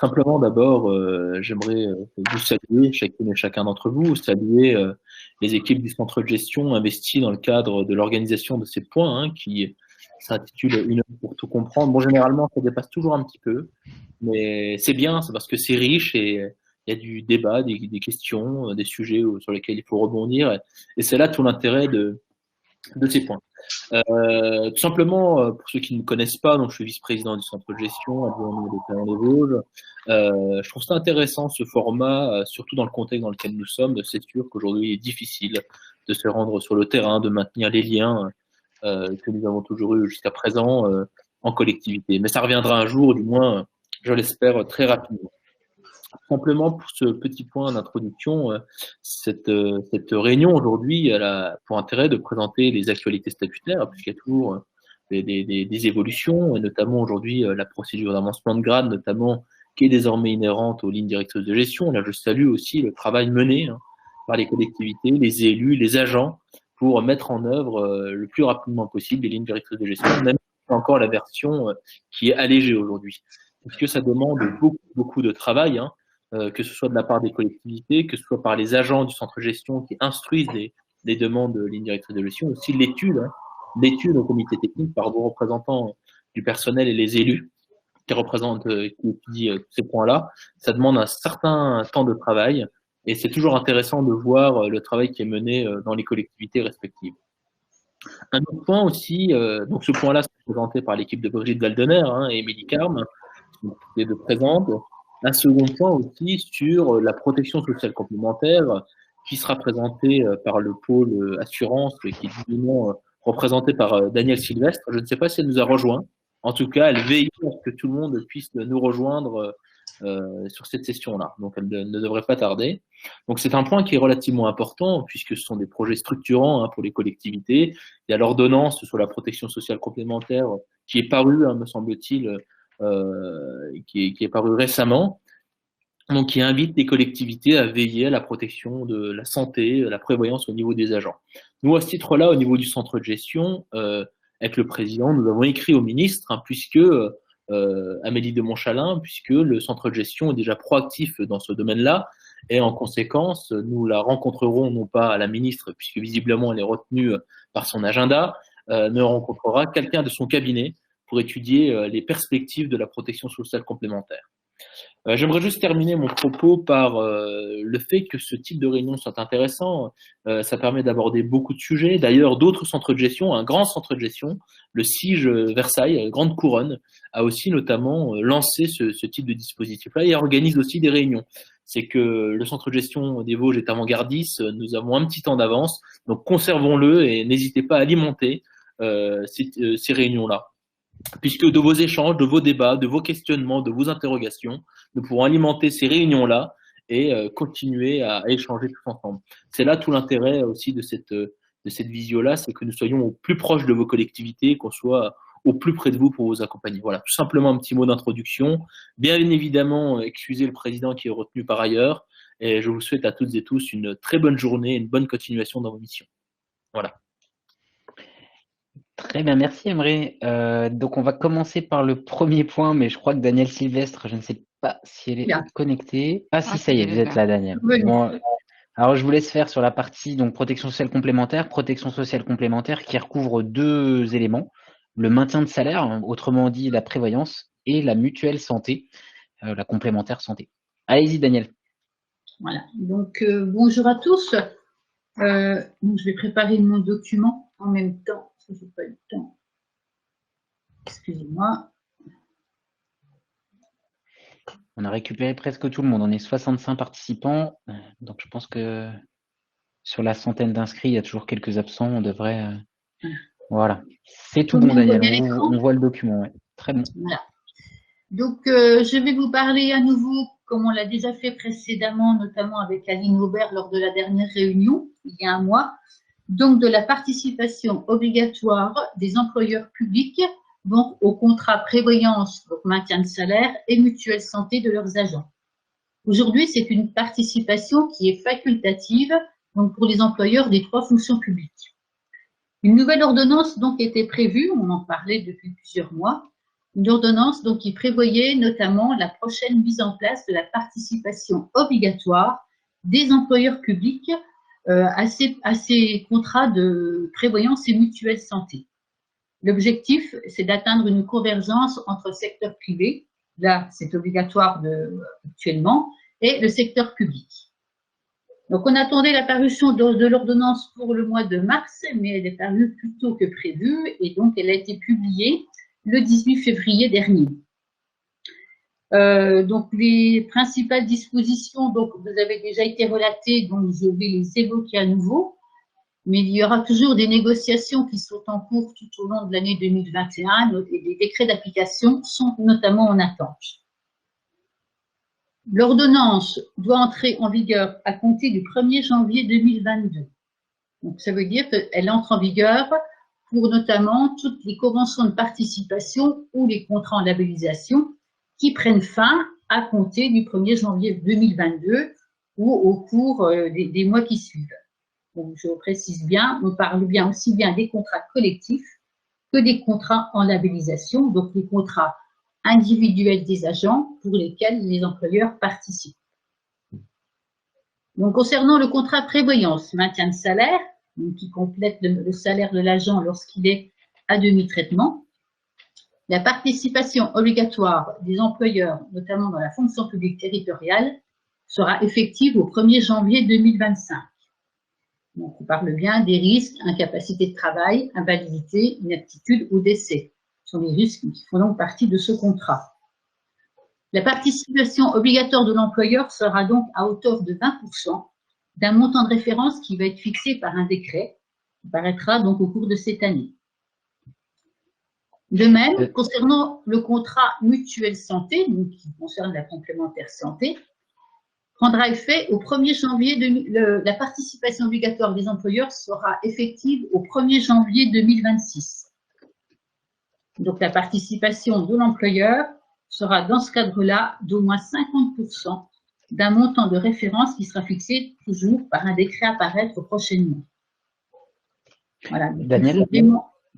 Simplement, d'abord, j'aimerais vous saluer, chacune et chacun d'entre vous, saluer les équipes du centre de gestion investies dans le cadre de l'organisation de ces points, hein, qui s'intitule Une heure pour tout comprendre. Bon, généralement, ça dépasse toujours un petit peu, mais c'est bien, c'est parce que c'est riche et il y a du débat, des questions, des sujets sur lesquels il faut rebondir. Et c'est là tout l'intérêt de ces points. Tout simplement, pour ceux qui ne me connaissent pas, donc je suis vice-président du centre de gestion adjoint au maire de Clermont-les-Vosges. Je trouve ça intéressant ce format, surtout dans le contexte dans lequel nous sommes. C'est sûr qu'aujourd'hui il est difficile de se rendre sur le terrain, de maintenir les liens que nous avons toujours eu jusqu'à présent en collectivité. Mais ça reviendra un jour, du moins, je l'espère, très rapidement. Simplement pour ce petit point d'introduction, cette réunion aujourd'hui, elle a pour intérêt de présenter les actualités statutaires, puisqu'il y a toujours des évolutions, et notamment aujourd'hui la procédure d'avancement de grade, notamment qui est désormais inhérente aux lignes directrices de gestion. Là, je salue aussi le travail mené par les collectivités, les élus, les agents, pour mettre en œuvre le plus rapidement possible les lignes directrices de gestion, même si c'est encore la version qui est allégée aujourd'hui, puisque ça demande beaucoup de travail, que ce soit de la part des collectivités, que ce soit par les agents du centre de gestion qui instruisent les demandes de lignes directrices de gestion, aussi l'étude au comité technique par vos représentants du personnel et les élus qui représentent, qui étudient ces points-là. Ça demande un certain temps de travail et c'est toujours intéressant de voir le travail qui est mené dans les collectivités respectives. Un autre point aussi, donc ce point-là, c'est présenté par l'équipe de Brigitte Galdener et Émilie Carme, qui est de présente. Un second point aussi sur la protection sociale complémentaire qui sera présenté par le pôle assurance qui est évidemment représenté par Daniel Sylvestre. Je ne sais pas si elle nous a rejoint. En tout cas, elle veille à ce que tout le monde puisse nous rejoindre sur cette session-là. Donc, elle ne devrait pas tarder. Donc, c'est un point qui est relativement important puisque ce sont des projets structurants pour les collectivités. Il y a l'ordonnance sur la protection sociale complémentaire qui est parue, me semble-t-il, qui est paru récemment, donc qui invite les collectivités à veiller à la protection de la santé, la prévoyance au niveau des agents. Nous, à ce titre-là, au niveau du centre de gestion, avec le président, nous avons écrit au ministre, puisque Amélie de Montchalin, puisque le centre de gestion est déjà proactif dans ce domaine-là, et en conséquence, nous la rencontrerons non pas à la ministre, puisque visiblement elle est retenue par son agenda, mais on rencontrera quelqu'un de son cabinet pour étudier les perspectives de la protection sociale complémentaire. J'aimerais juste terminer mon propos par le fait que ce type de réunion soit intéressant. Ça permet d'aborder beaucoup de sujets. D'ailleurs, d'autres centres de gestion, un grand centre de gestion, le SIGE Versailles, Grande Couronne, a aussi notamment lancé ce type de dispositif-là et organise aussi des réunions. C'est que le centre de gestion des Vosges est avant-gardiste, nous avons un petit temps d'avance, donc conservons-le et n'hésitez pas à alimenter ces réunions-là, puisque de vos échanges, de vos débats, de vos questionnements, de vos interrogations, nous pourrons alimenter ces réunions-là et continuer à échanger tous ensemble. C'est là tout l'intérêt aussi de cette visio-là, c'est que nous soyons au plus proche de vos collectivités, qu'on soit au plus près de vous pour vous accompagner. Voilà, tout simplement un petit mot d'introduction. Bien évidemment, excusez le président qui est retenu par ailleurs, et je vous souhaite à toutes et tous une très bonne journée, une bonne continuation dans vos missions. Voilà. Très bien, merci Emre. Donc on va commencer par le premier point, mais je crois que Daniel Sylvestre, je ne sais pas si elle est connectée. Ah si, ça y est, vous êtes là Daniel. Bon, alors je vous laisse faire sur la partie donc protection sociale complémentaire qui recouvre deux éléments, le maintien de salaire, autrement dit la prévoyance, et la mutuelle santé, la complémentaire santé. Allez-y Daniel. Voilà, donc bonjour à tous. Donc, je vais préparer mon document en même temps. Je n'ai pas le temps. Excusez-moi. On a récupéré presque tout le monde. On est 65 participants. Donc, je pense que sur la centaine d'inscrits, il y a toujours quelques absents. On devrait. Voilà. C'est tout bon, Daniel. On voit le document. Ouais. Très bon. Voilà. Donc, je vais vous parler à nouveau, comme on l'a déjà fait précédemment, notamment avec Aline Aubert lors de la dernière réunion, il y a un mois, donc de la participation obligatoire des employeurs publics donc au contrat prévoyance, donc maintien de salaire et mutuelle santé de leurs agents. Aujourd'hui, c'est une participation qui est facultative donc pour les employeurs des trois fonctions publiques. Une nouvelle ordonnance donc était prévue, on en parlait depuis plusieurs mois, Une ordonnance donc, qui prévoyait notamment la prochaine mise en place de la participation obligatoire des employeurs publics à ces contrats de prévoyance et mutuelle santé. L'objectif, c'est d'atteindre une convergence entre le secteur privé, là c'est obligatoire actuellement, et le secteur public. Donc on attendait la parution de l'ordonnance pour le mois de mars, mais elle est parue plus tôt que prévu, et donc elle a été publiée le 18 février dernier. Donc les principales dispositions, donc vous avez déjà été relatées, donc je vais les évoquer à nouveau, mais il y aura toujours des négociations qui sont en cours tout au long de l'année 2021 et les décrets d'application sont notamment en attente. L'ordonnance doit entrer en vigueur à compter du 1er janvier 2022. Donc ça veut dire qu'elle entre en vigueur pour notamment toutes les conventions de participation ou les contrats en labellisation qui prennent fin à compter du 1er janvier 2022 ou au cours des mois qui suivent. Donc, je précise bien, on parle bien aussi bien des contrats collectifs que des contrats en labellisation, donc les contrats individuels des agents pour lesquels les employeurs participent. Donc, concernant le contrat prévoyance, maintien de salaire, donc qui complète le salaire de l'agent lorsqu'il est à demi-traitement, la participation obligatoire des employeurs, notamment dans la fonction publique territoriale, sera effective au 1er janvier 2025. Donc, on parle bien des risques, incapacité de travail, invalidité, inaptitude ou décès. Ce sont les risques qui font donc partie de ce contrat. La participation obligatoire de l'employeur sera donc à hauteur de 20% d'un montant de référence qui va être fixé par un décret qui paraîtra donc au cours de cette année. De même, concernant le contrat mutuel santé, donc qui concerne la complémentaire santé, prendra effet au 1er janvier, la participation obligatoire des employeurs sera effective au 1er janvier 2026. Donc la participation de l'employeur sera dans ce cadre-là d'au moins 50% d'un montant de référence qui sera fixé toujours par un décret à paraître prochainement. Voilà. Daniel,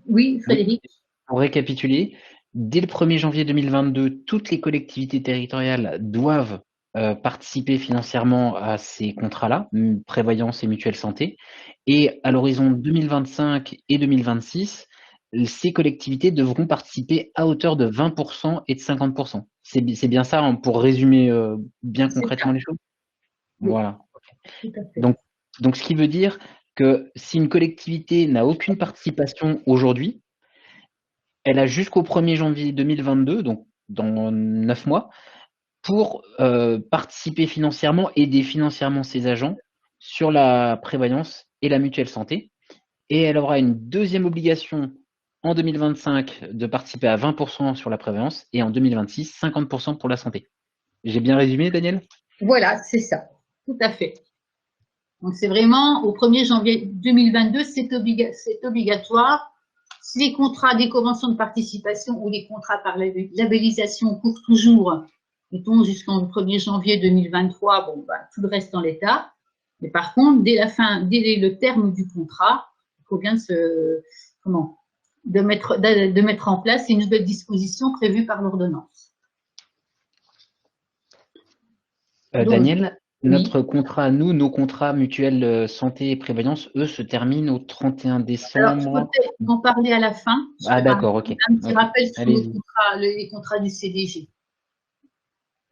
oui, Frédéric. Pour récapituler, dès le 1er janvier 2022, toutes les collectivités territoriales doivent participer financièrement à ces contrats-là, prévoyance et mutuelle santé. Et à l'horizon 2025 et 2026, ces collectivités devront participer à hauteur de 20% et de 50%. C'est bien ça, hein, pour résumer bien concrètement les choses? Oui. Voilà. Donc, ce qui veut dire que si une collectivité n'a aucune participation aujourd'hui, elle a jusqu'au 1er janvier 2022, donc dans 9 mois, pour participer financièrement, aider financièrement ses agents sur la prévoyance et la mutuelle santé. Et elle aura une deuxième obligation en 2025 de participer à 20% sur la prévoyance et en 2026, 50% pour la santé. J'ai bien résumé, Daniel? Voilà, c'est ça, tout à fait. Donc c'est vraiment au 1er janvier 2022, c'est obligatoire. Si les contrats des conventions de participation ou les contrats par labellisation courent toujours, mettons jusqu'en 1er janvier 2023, bon, bah, tout le reste en l'état. Mais par contre, dès le terme du contrat, il faut bien de mettre en place une nouvelle disposition prévue par l'ordonnance. Daniel, notre contrat, nos contrats mutuels santé et prévoyance, eux, se terminent au 31 décembre. Alors, je peux peut-être en parler à la fin. Ah, d'accord, ok. Un petit rappel sur les contrats du CDG.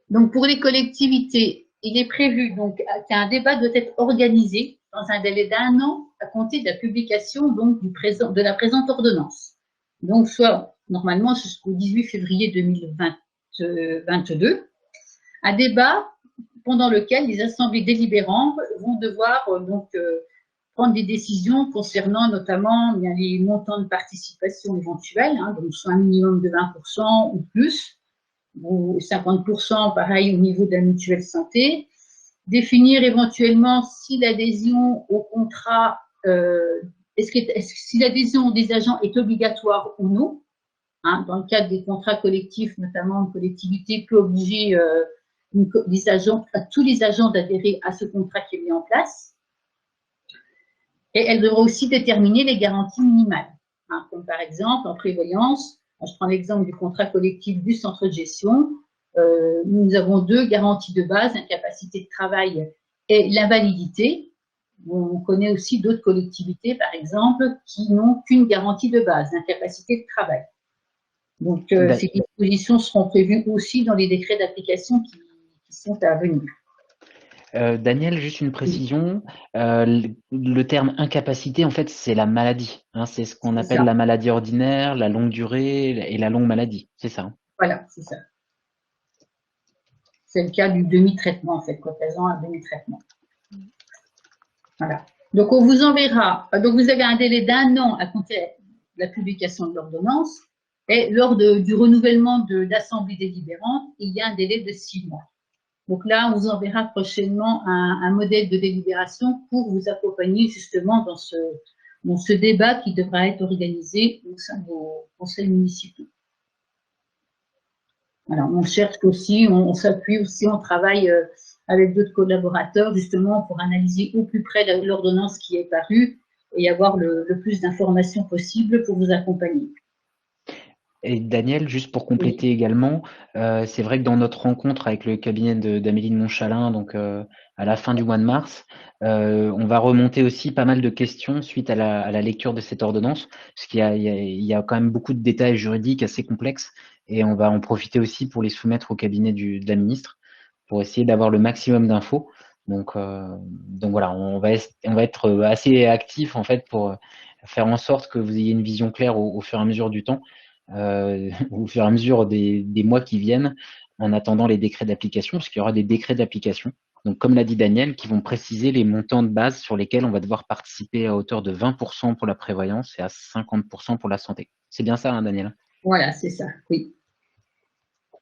Donc, pour les collectivités, il est prévu qu'un débat doit être organisé dans un délai d'1 an à compter de la publication donc, de la présente ordonnance. Donc, soit normalement jusqu'au 18 février 2022. Un débat pendant lequel les assemblées délibérantes vont devoir prendre des décisions concernant notamment les montants de participation éventuels, hein, donc soit un minimum de 20% ou plus, ou 50% pareil au niveau de la mutuelle santé, définir éventuellement si l'adhésion au contrat, si l'adhésion des agents est obligatoire ou non, hein, dans le cadre des contrats collectifs, notamment une collectivité peut obliger tous les agents d'adhérer à ce contrat qui est mis en place. Et elle devra aussi déterminer les garanties minimales, hein, comme par exemple en prévoyance, Je prends l'exemple du contrat collectif du centre de gestion. Nous avons 2 garanties de base, l'incapacité de travail et l'invalidité. On connaît aussi d'autres collectivités, par exemple, qui n'ont qu'une garantie de base, l'incapacité de travail. Donc, ces dispositions seront prévues aussi dans les décrets d'application qui sont à venir. Daniel, juste une précision. Le terme incapacité, en fait, c'est la maladie. Hein, c'est ce qu'on appelle la maladie ordinaire, la longue durée et la longue maladie. C'est ça. Hein. Voilà, c'est ça. C'est le cas du demi-traitement, en fait, correspondant à un demi-traitement. Voilà. Donc, on vous enverra. Donc, vous avez un délai d'1 an à compter de la publication de l'ordonnance. Et lors du renouvellement d'assemblée délibérante, il y a un délai de 6 mois. Donc là, on vous enverra prochainement un modèle de délibération pour vous accompagner justement dans ce débat qui devra être organisé au sein de vos conseils municipaux. Voilà, on cherche aussi, on s'appuie aussi, on travaille avec d'autres collaborateurs justement pour analyser au plus près l'ordonnance qui est parue et avoir le plus d'informations possible pour vous accompagner. Et Daniel, juste pour compléter également, c'est vrai que dans notre rencontre avec le cabinet d'Amélie de Montchalin, donc à la fin du mois de mars, on va remonter aussi pas mal de questions suite à la lecture de cette ordonnance, parce qu'il y a quand même beaucoup de détails juridiques assez complexes, et on va en profiter aussi pour les soumettre au cabinet de la ministre, pour essayer d'avoir le maximum d'infos. Donc voilà, on va être assez actif en fait pour faire en sorte que vous ayez une vision claire au fur et à mesure du temps. Au fur et à mesure des mois qui viennent, en attendant les décrets d'application, parce qu'il y aura des décrets d'application, donc comme l'a dit Daniel, qui vont préciser les montants de base sur lesquels on va devoir participer à hauteur de 20% pour la prévoyance et à 50% pour la santé. C'est bien ça, hein, Daniel? Voilà, c'est ça, oui.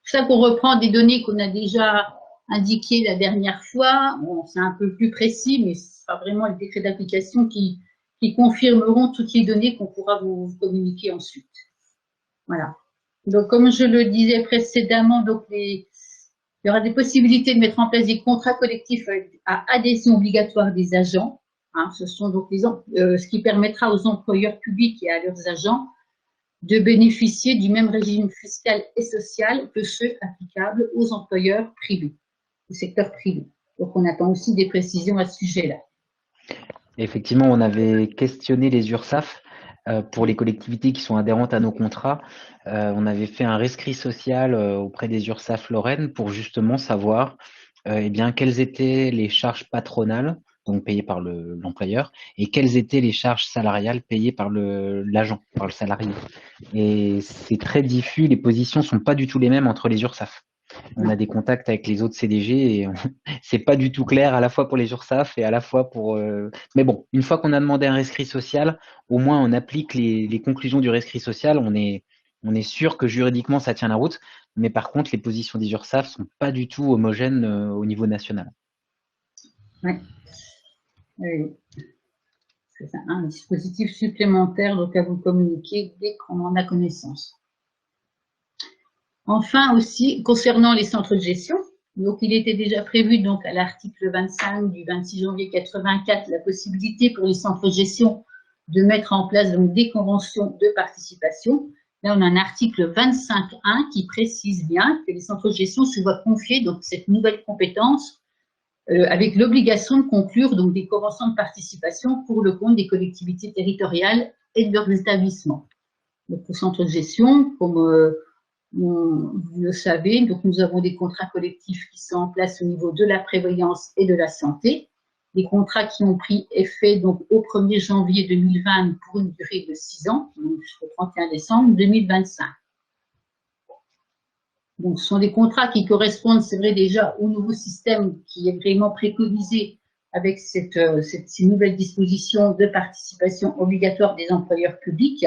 Ça, pour reprendre des données qu'on a déjà indiquées la dernière fois, bon, c'est un peu plus précis, mais ce sera vraiment les décrets d'application qui confirmeront toutes les données qu'on pourra vous communiquer ensuite. Voilà. Donc, comme je le disais précédemment, donc il y aura des possibilités de mettre en place des contrats collectifs à adhésion obligatoire des agents. Hein, ce sont donc ce qui permettra aux employeurs publics et à leurs agents de bénéficier du même régime fiscal et social que ceux applicables aux employeurs privés, au secteur privé. Donc, on attend aussi des précisions à ce sujet-là. Effectivement, on avait questionné les URSSAF pour les collectivités qui sont adhérentes à nos contrats. On avait fait un rescrit social auprès des URSSAF Lorraine pour justement savoir eh bien, quelles étaient les charges patronales, donc payées par l'employeur, et quelles étaient les charges salariales payées par l'agent, par le salarié. Et c'est très diffus, les positions sont pas du tout les mêmes entre les URSSAF. On a des contacts avec les autres CDG et c'est pas du tout clair à la fois pour les URSSAF et à la fois pour. Mais bon, une fois qu'on a demandé un rescrit social, au moins on applique les conclusions du rescrit social. On est sûr que juridiquement ça tient la route. Mais par contre, les positions des URSSAF sont pas du tout homogènes au niveau national. Oui. Oui. C'est un dispositif supplémentaire donc à vous communiquer dès qu'on en a connaissance. Enfin aussi, concernant les centres de gestion, donc il était déjà prévu donc à l'article 25 du 26 janvier 84 la possibilité pour les centres de gestion de mettre en place donc des conventions de participation. Là, on a un article 25.1 qui précise bien que les centres de gestion se voient confier donc cette nouvelle compétence avec l'obligation de conclure donc des conventions de participation pour le compte des collectivités territoriales et de leurs établissements. Donc, au centre de gestion, comme vous le savez, donc nous avons des contrats collectifs qui sont en place au niveau de la prévoyance et de la santé. Des contrats qui ont pris effet donc au 1er janvier 2020 pour une durée de 6 ans, jusqu'au 31 décembre 2025. Donc, ce sont des contrats qui correspondent, c'est vrai, déjà au nouveau système qui est vraiment préconisé avec ces nouvelles dispositions de participation obligatoire des employeurs publics.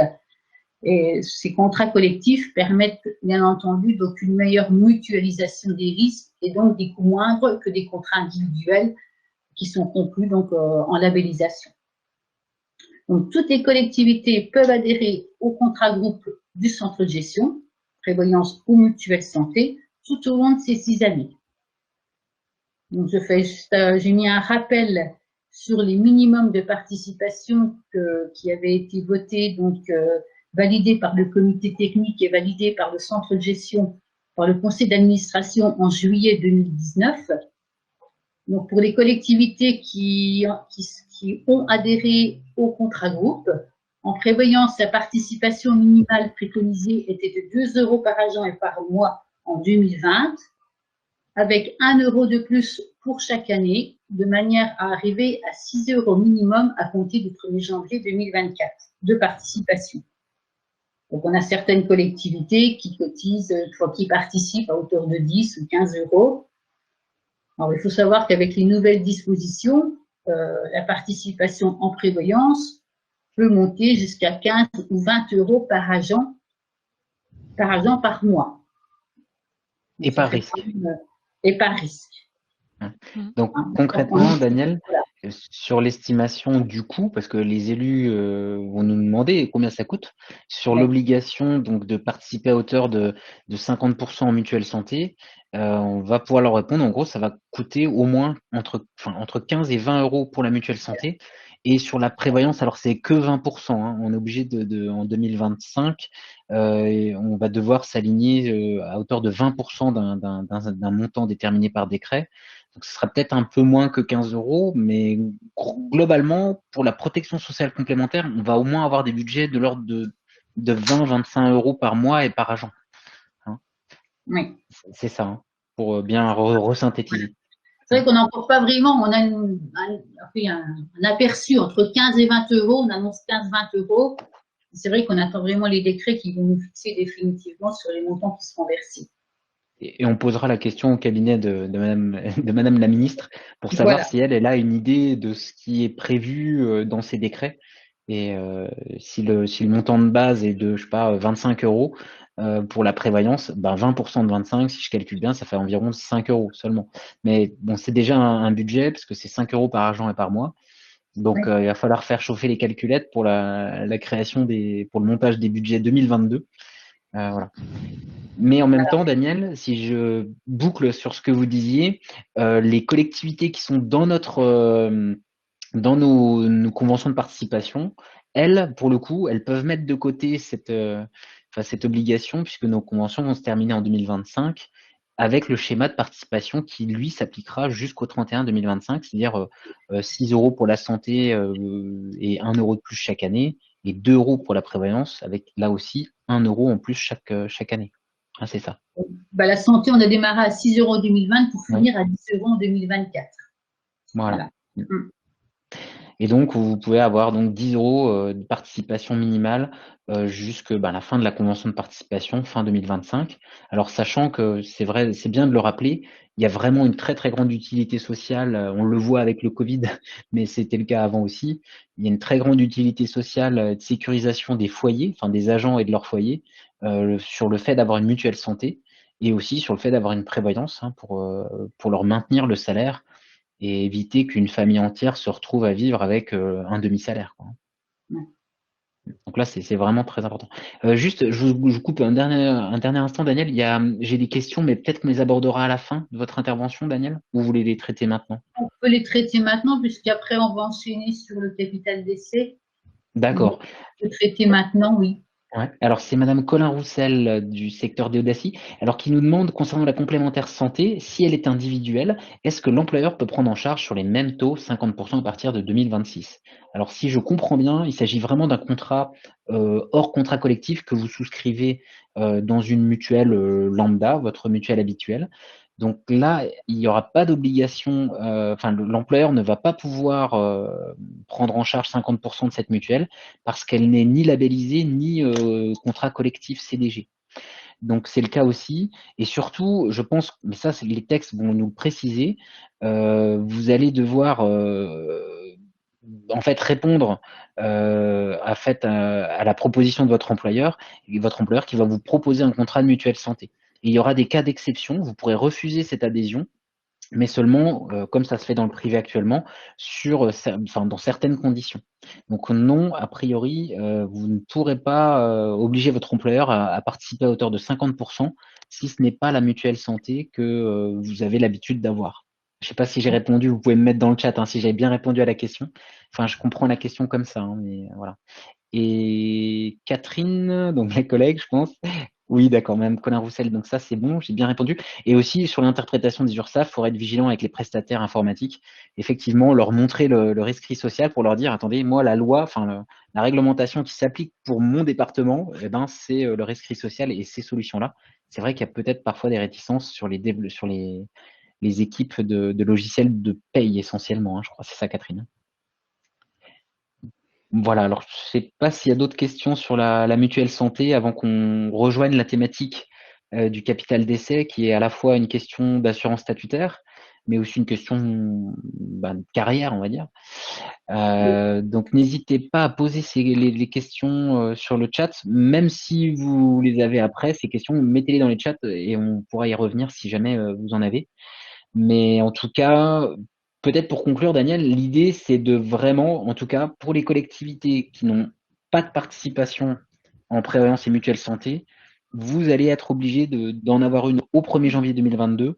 Et ces contrats collectifs permettent, bien entendu, donc une meilleure mutualisation des risques et donc des coûts moindres que des contrats individuels qui sont conclus donc en labellisation. Donc, toutes les collectivités peuvent adhérer au contrat groupe du centre de gestion, prévoyance ou mutuelle santé, tout au long de ces 6 années. Donc, j'ai mis un rappel sur les minimums de participation qui avaient été votés donc validé par le comité technique et validé par le centre de gestion, par le conseil d'administration en juillet 2019. Donc, pour les collectivités qui ont adhéré au contrat groupe, en prévoyant sa participation minimale préconisée était de 2 € par agent et par mois en 2020, avec 1 € de plus pour chaque année, de manière à arriver à 6 € minimum à compter du 1er janvier 2024 de participation. Donc, on a certaines collectivités qui cotisent, qui participent à hauteur de 10 ou 15 €. Alors, il faut savoir qu'avec les nouvelles dispositions, la participation en prévoyance peut monter jusqu'à 15 ou 20 € par agent par mois. Et par risque. Et par risque. Donc, concrètement, Daniel, sur l'estimation du coût, parce que les élus vont nous demander combien ça coûte, sur l'obligation donc de participer à hauteur de 50% en mutuelle santé, on va pouvoir leur répondre. En gros, ça va coûter au moins entre 15 et 20 € pour la mutuelle santé. Et sur la prévoyance, alors c'est que 20%. Hein, on est obligé en 2025, on va devoir s'aligner à hauteur de 20% d'un montant déterminé par décret. Donc, ce sera peut-être un peu moins que 15 €, mais globalement, pour la protection sociale complémentaire, on va au moins avoir des budgets de l'ordre de 20-25 € par mois et par agent. Hein, oui. c'est ça, hein, pour bien resynthétiser. C'est vrai qu'on n'en porte pas vraiment. On a un aperçu entre 15 et 20 €. On annonce 15-20 €. C'est vrai qu'on attend vraiment les décrets qui vont nous fixer définitivement sur les montants qui seront versés. Et on posera la question au cabinet de Madame la ministre pour savoir si elle a une idée de ce qui est prévu dans ces décrets. Et si le montant de base est de, je sais pas, 25 € pour la prévoyance, 20% de 25, si je calcule bien, ça fait environ 5 € seulement. Mais bon, c'est déjà un budget parce que c'est 5 € par agent et par mois. Donc, il va falloir faire chauffer les calculettes pour la création pour le montage des budgets 2022. Voilà. Mais en même temps, Daniel, si je boucle sur ce que vous disiez, les collectivités qui sont dans nos conventions de participation, elles, pour le coup, elles peuvent mettre de côté cette obligation, puisque nos conventions vont se terminer en 2025, avec le schéma de participation qui, lui, s'appliquera jusqu'au 31 2025, c'est-à-dire 6 € pour la santé et 1 € de plus chaque année, et 2 € pour la prévoyance, avec là aussi 1 € en plus chaque année. Ah, c'est ça. La santé, on a démarré à 6 € en 2020 pour finir à 10 € en 2024. Voilà. Et donc, vous pouvez avoir donc 10 € de participation minimale jusqu'à la fin de la convention de participation, fin 2025. Alors, sachant que c'est vrai, c'est bien de le rappeler, il y a vraiment une très, très grande utilité sociale. On le voit avec le Covid, mais c'était le cas avant aussi. Il y a une très grande utilité sociale de sécurisation des foyers, enfin des agents et de leurs foyers, sur le fait d'avoir une mutuelle santé et aussi sur le fait d'avoir une prévoyance pour leur maintenir le salaire et éviter qu'une famille entière se retrouve à vivre avec un demi-salaire. Donc là, c'est vraiment très important. Juste, je vous coupe un dernier instant, Daniel. J'ai des questions, mais peut-être qu'on les abordera à la fin de votre intervention, Daniel, ou vous voulez les traiter maintenant? On peut les traiter maintenant, puisqu'après, on va enchaîner sur le capital d'essai. D'accord. On peut traiter maintenant, oui. Ouais. Alors, c'est Madame Colin Roussel du secteur d'Audacie, alors qui nous demande, concernant la complémentaire santé, si elle est individuelle, est-ce que l'employeur peut prendre en charge sur les mêmes taux, 50% à partir de 2026? Alors, si je comprends bien, il s'agit vraiment d'un contrat hors contrat collectif que vous souscrivez dans une mutuelle lambda, votre mutuelle habituelle. Donc là, il n'y aura pas d'obligation, l'employeur ne va pas pouvoir prendre en charge 50% de cette mutuelle parce qu'elle n'est ni labellisée ni contrat collectif CDG. Donc c'est le cas aussi. Et surtout, je pense, mais ça, les textes vont nous le préciser, vous allez devoir en fait répondre à la proposition de votre employeur qui va vous proposer un contrat de mutuelle santé. Et il y aura des cas d'exception, vous pourrez refuser cette adhésion, mais seulement, comme ça se fait dans le privé actuellement, dans certaines conditions. Donc non, a priori, vous ne pourrez pas obliger votre employeur à participer à hauteur de 50% si ce n'est pas la mutuelle santé que vous avez l'habitude d'avoir. Je ne sais pas si j'ai répondu, vous pouvez me mettre dans le chat si j'avais bien répondu à la question. Enfin, je comprends la question comme ça, mais voilà. Et Catherine, donc mes collègues, je pense. Oui, d'accord, Mme Colin-Roussel, donc ça c'est bon, j'ai bien répondu. Et aussi sur l'interprétation des URSSAF, il faudra être vigilant avec les prestataires informatiques. Effectivement, leur montrer le rescrit social pour leur dire, attendez, moi la loi, enfin la réglementation qui s'applique pour mon département, eh ben, c'est le rescrit social et ces solutions-là. C'est vrai qu'il y a peut-être parfois des réticences sur les équipes de logiciels de paye essentiellement, hein, je crois, c'est ça Catherine. Voilà, alors je ne sais pas s'il y a d'autres questions sur la mutuelle santé avant qu'on rejoigne la thématique du capital décès, qui est à la fois une question d'assurance statutaire, mais aussi une question de carrière, on va dire. Donc n'hésitez pas à poser les questions sur le chat, même si vous les avez après, ces questions, mettez-les dans les chats et on pourra y revenir si jamais vous en avez. Mais en tout cas, peut-être pour conclure, Daniel, l'idée, c'est de vraiment, en tout cas, pour les collectivités qui n'ont pas de participation en prévoyance et mutuelle santé, vous allez être obligé d'en avoir une au 1er janvier 2022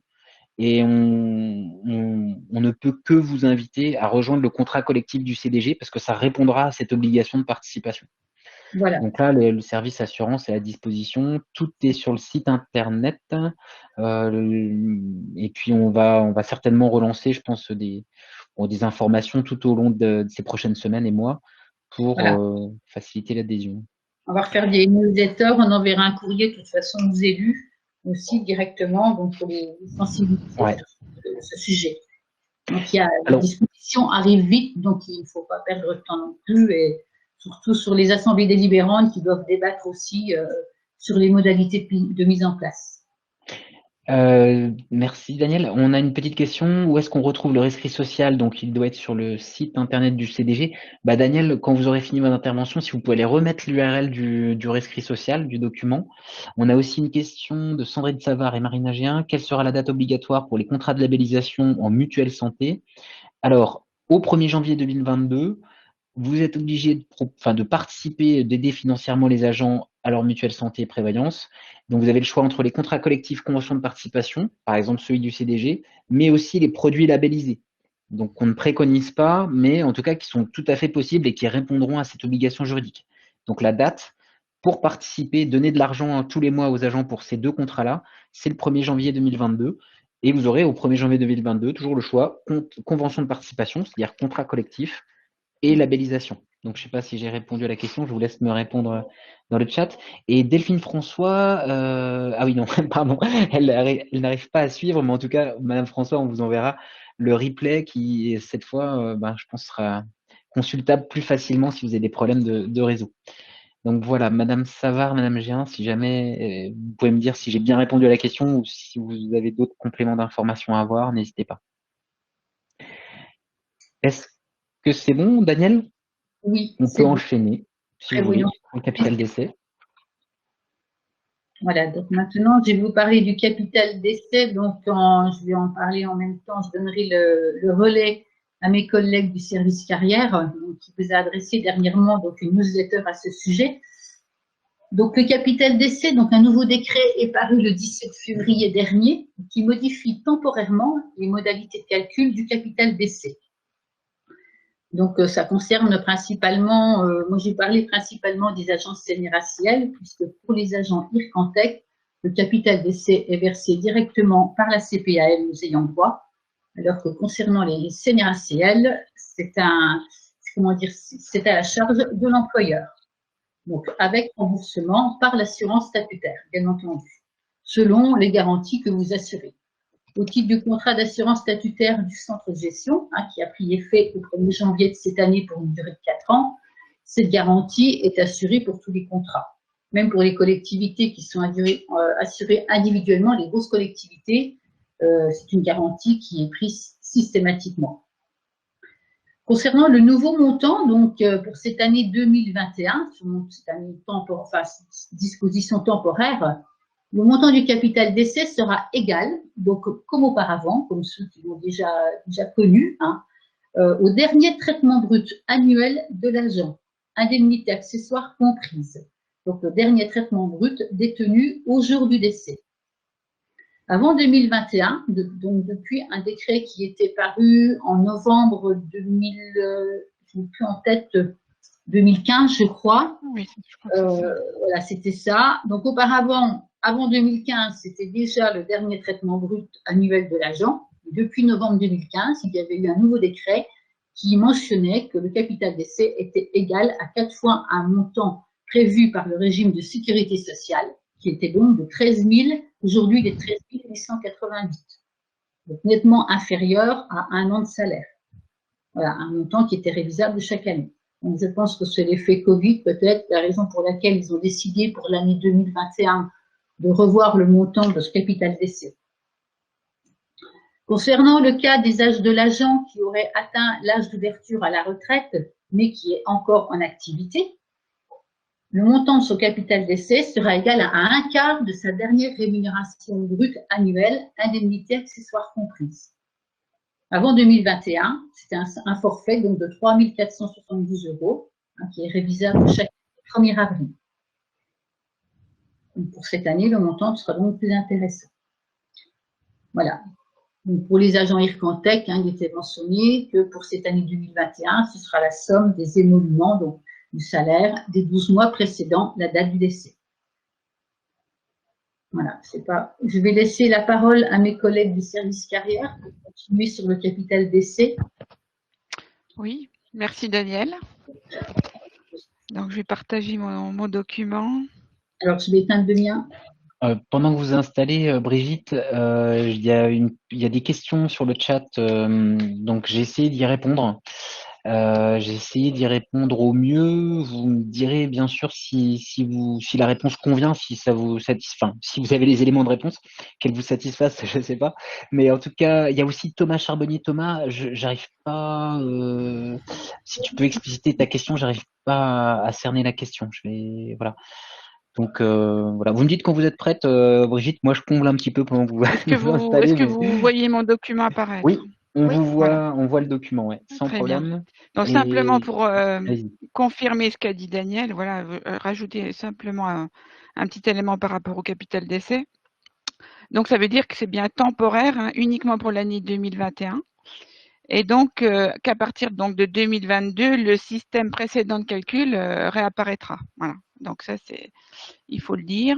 et on ne peut que vous inviter à rejoindre le contrat collectif du CDG parce que ça répondra à cette obligation de participation. Voilà. Donc là, le service assurance est à disposition. Tout est sur le site internet. Et puis, on va certainement relancer, je pense, des informations tout au long de ces prochaines semaines et mois pour faciliter l'adhésion. On va refaire des newsletters, on enverra un courrier de toute façon aux élus aussi directement, donc pour les sensibiliser sur ce sujet. Donc les dispositions arrivent vite, donc il ne faut pas perdre de temps non plus, et surtout sur les assemblées délibérantes qui doivent débattre aussi sur les modalités de mise en place. Merci Daniel. On a une petite question. Où est-ce qu'on retrouve le rescrit social? Donc il doit être sur le site internet du CDG. Daniel, quand vous aurez fini votre intervention, si vous pouvez aller remettre l'URL du rescrit social, du document. On a aussi une question de Sandrine Savard et Marine Agéen. Quelle sera la date obligatoire pour les contrats de labellisation en mutuelle santé? Alors, au 1er janvier 2022, vous êtes obligé de participer, d'aider financièrement les agents à leur mutuelle santé et prévoyance. Donc, vous avez le choix entre les contrats collectifs conventions de participation, par exemple celui du CDG, mais aussi les produits labellisés. Donc, on ne préconise pas, mais en tout cas qui sont tout à fait possibles et qui répondront à cette obligation juridique. Donc, la date pour participer, donner de l'argent tous les mois aux agents pour ces deux contrats-là, c'est le 1er janvier 2022. Et vous aurez au 1er janvier 2022 toujours le choix convention de participation, c'est-à-dire contrat collectif, et labellisation. Donc, je ne sais pas si j'ai répondu à la question, je vous laisse me répondre dans le chat. Et Delphine François, ah oui, non, pardon, elle n'arrive pas à suivre, mais en tout cas, Madame François, on vous enverra le replay qui, cette fois, je pense, sera consultable plus facilement si vous avez des problèmes de réseau. Donc voilà, Madame Savard, Madame Géin, si jamais vous pouvez me dire si j'ai bien répondu à la question ou si vous avez d'autres compléments d'informations à avoir, n'hésitez pas. Est-ce que c'est bon, Daniel? Oui. On peut enchaîner, si vous voulez, le capital décès. Voilà, donc maintenant, je vais vous parler du capital décès. Donc, je vais en parler en même temps. Je donnerai le relais à mes collègues du service carrière, qui vous a adressé dernièrement donc, une newsletter à ce sujet. Donc, le capital décès, donc un nouveau décret est paru le 17 février dernier, qui modifie temporairement les modalités de calcul du capital décès. Donc, ça concerne principalement, moi j'ai parlé principalement des agences CNRACL, puisque pour les agents IRCANTEC, le capital décès est versé directement par la CPAM aux ayants droit, alors que concernant les CNRACL, c'est à la charge de l'employeur. Donc, avec remboursement par l'assurance statutaire, bien entendu, selon les garanties que vous assurez. Au titre du contrat d'assurance statutaire du centre de gestion, qui a pris effet au 1er janvier de cette année pour une durée de 4 ans, cette garantie est assurée pour tous les contrats. Même pour les collectivités qui sont assurées individuellement, les grosses collectivités, c'est une garantie qui est prise systématiquement. Concernant le nouveau montant, donc pour cette année 2021, cette année disposition temporaire, le montant du capital décès sera égal, donc comme auparavant, comme ceux qui l'ont déjà connu, au dernier traitement brut annuel de l'agent, indemnité accessoire comprise. Donc le dernier traitement brut détenu au jour du décès. Avant 2021, donc depuis un décret qui était paru en novembre 2000, je n'ai plus en tête, 2015, je crois. Oui, je crois que c'est ça. Voilà, c'était ça. Donc, auparavant, avant 2015, c'était déjà le dernier traitement brut annuel de l'agent. Depuis novembre 2015, il y avait eu un nouveau décret qui mentionnait que le capital d'essai était égal à 4 fois un montant prévu par le régime de sécurité sociale, qui était donc de 13 000, aujourd'hui des 13 888. Donc nettement inférieur à un an de salaire. Voilà, un montant qui était révisable chaque année. Donc je pense que c'est l'effet Covid, peut-être, la raison pour laquelle ils ont décidé pour l'année 2021 de revoir le montant de ce capital d'essai. Concernant le cas des âges de l'agent qui aurait atteint l'âge d'ouverture à la retraite, mais qui est encore en activité, le montant de son capital d'essai sera égal à un quart de sa dernière rémunération brute annuelle, indemnité accessoire comprise. Avant 2021, c'était un forfait donc de 3 472 € qui est révisable chaque 1er avril. Donc pour cette année, le montant sera donc plus intéressant. Voilà. Donc pour les agents Ircantec, il était mentionné que pour cette année 2021, ce sera la somme des émoluments, donc du salaire des 12 mois précédant la date du décès. Voilà, c'est pas. Je vais laisser la parole à mes collègues du service carrière pour continuer sur le capital d'essai. Oui, merci Daniel. Donc je vais partager mon document. Alors je vais éteindre le mien. Pendant que vous installez, Brigitte, il y a des questions sur le chat, donc j'ai essayé d'y répondre. J'ai essayé d'y répondre au mieux. Vous me direz bien sûr si la réponse convient, si ça vous satisfait, enfin, si vous avez les éléments de réponse, qu'elle vous satisfasse, je ne sais pas. Mais en tout cas, il y a aussi Thomas Charbonnier. Thomas, j'arrive pas. Si tu peux expliciter ta question, j'arrive pas à cerner la question. Voilà. Donc voilà, vous me dites quand vous êtes prête, Brigitte. Moi, je comble un petit peu pendant que vous installez. Est-ce que vous voyez mon document apparaître? Oui, on voit le document, ouais, sans Très problème. Bien. Donc simplement pour confirmer ce qu'a dit Daniel, voilà, rajouter simplement un petit élément par rapport au capital d'essai. Donc ça veut dire que c'est bien temporaire, uniquement pour l'année 2021. Et donc qu'à partir donc, de 2022, le système précédent de calcul réapparaîtra. Voilà. Donc ça, il faut le dire.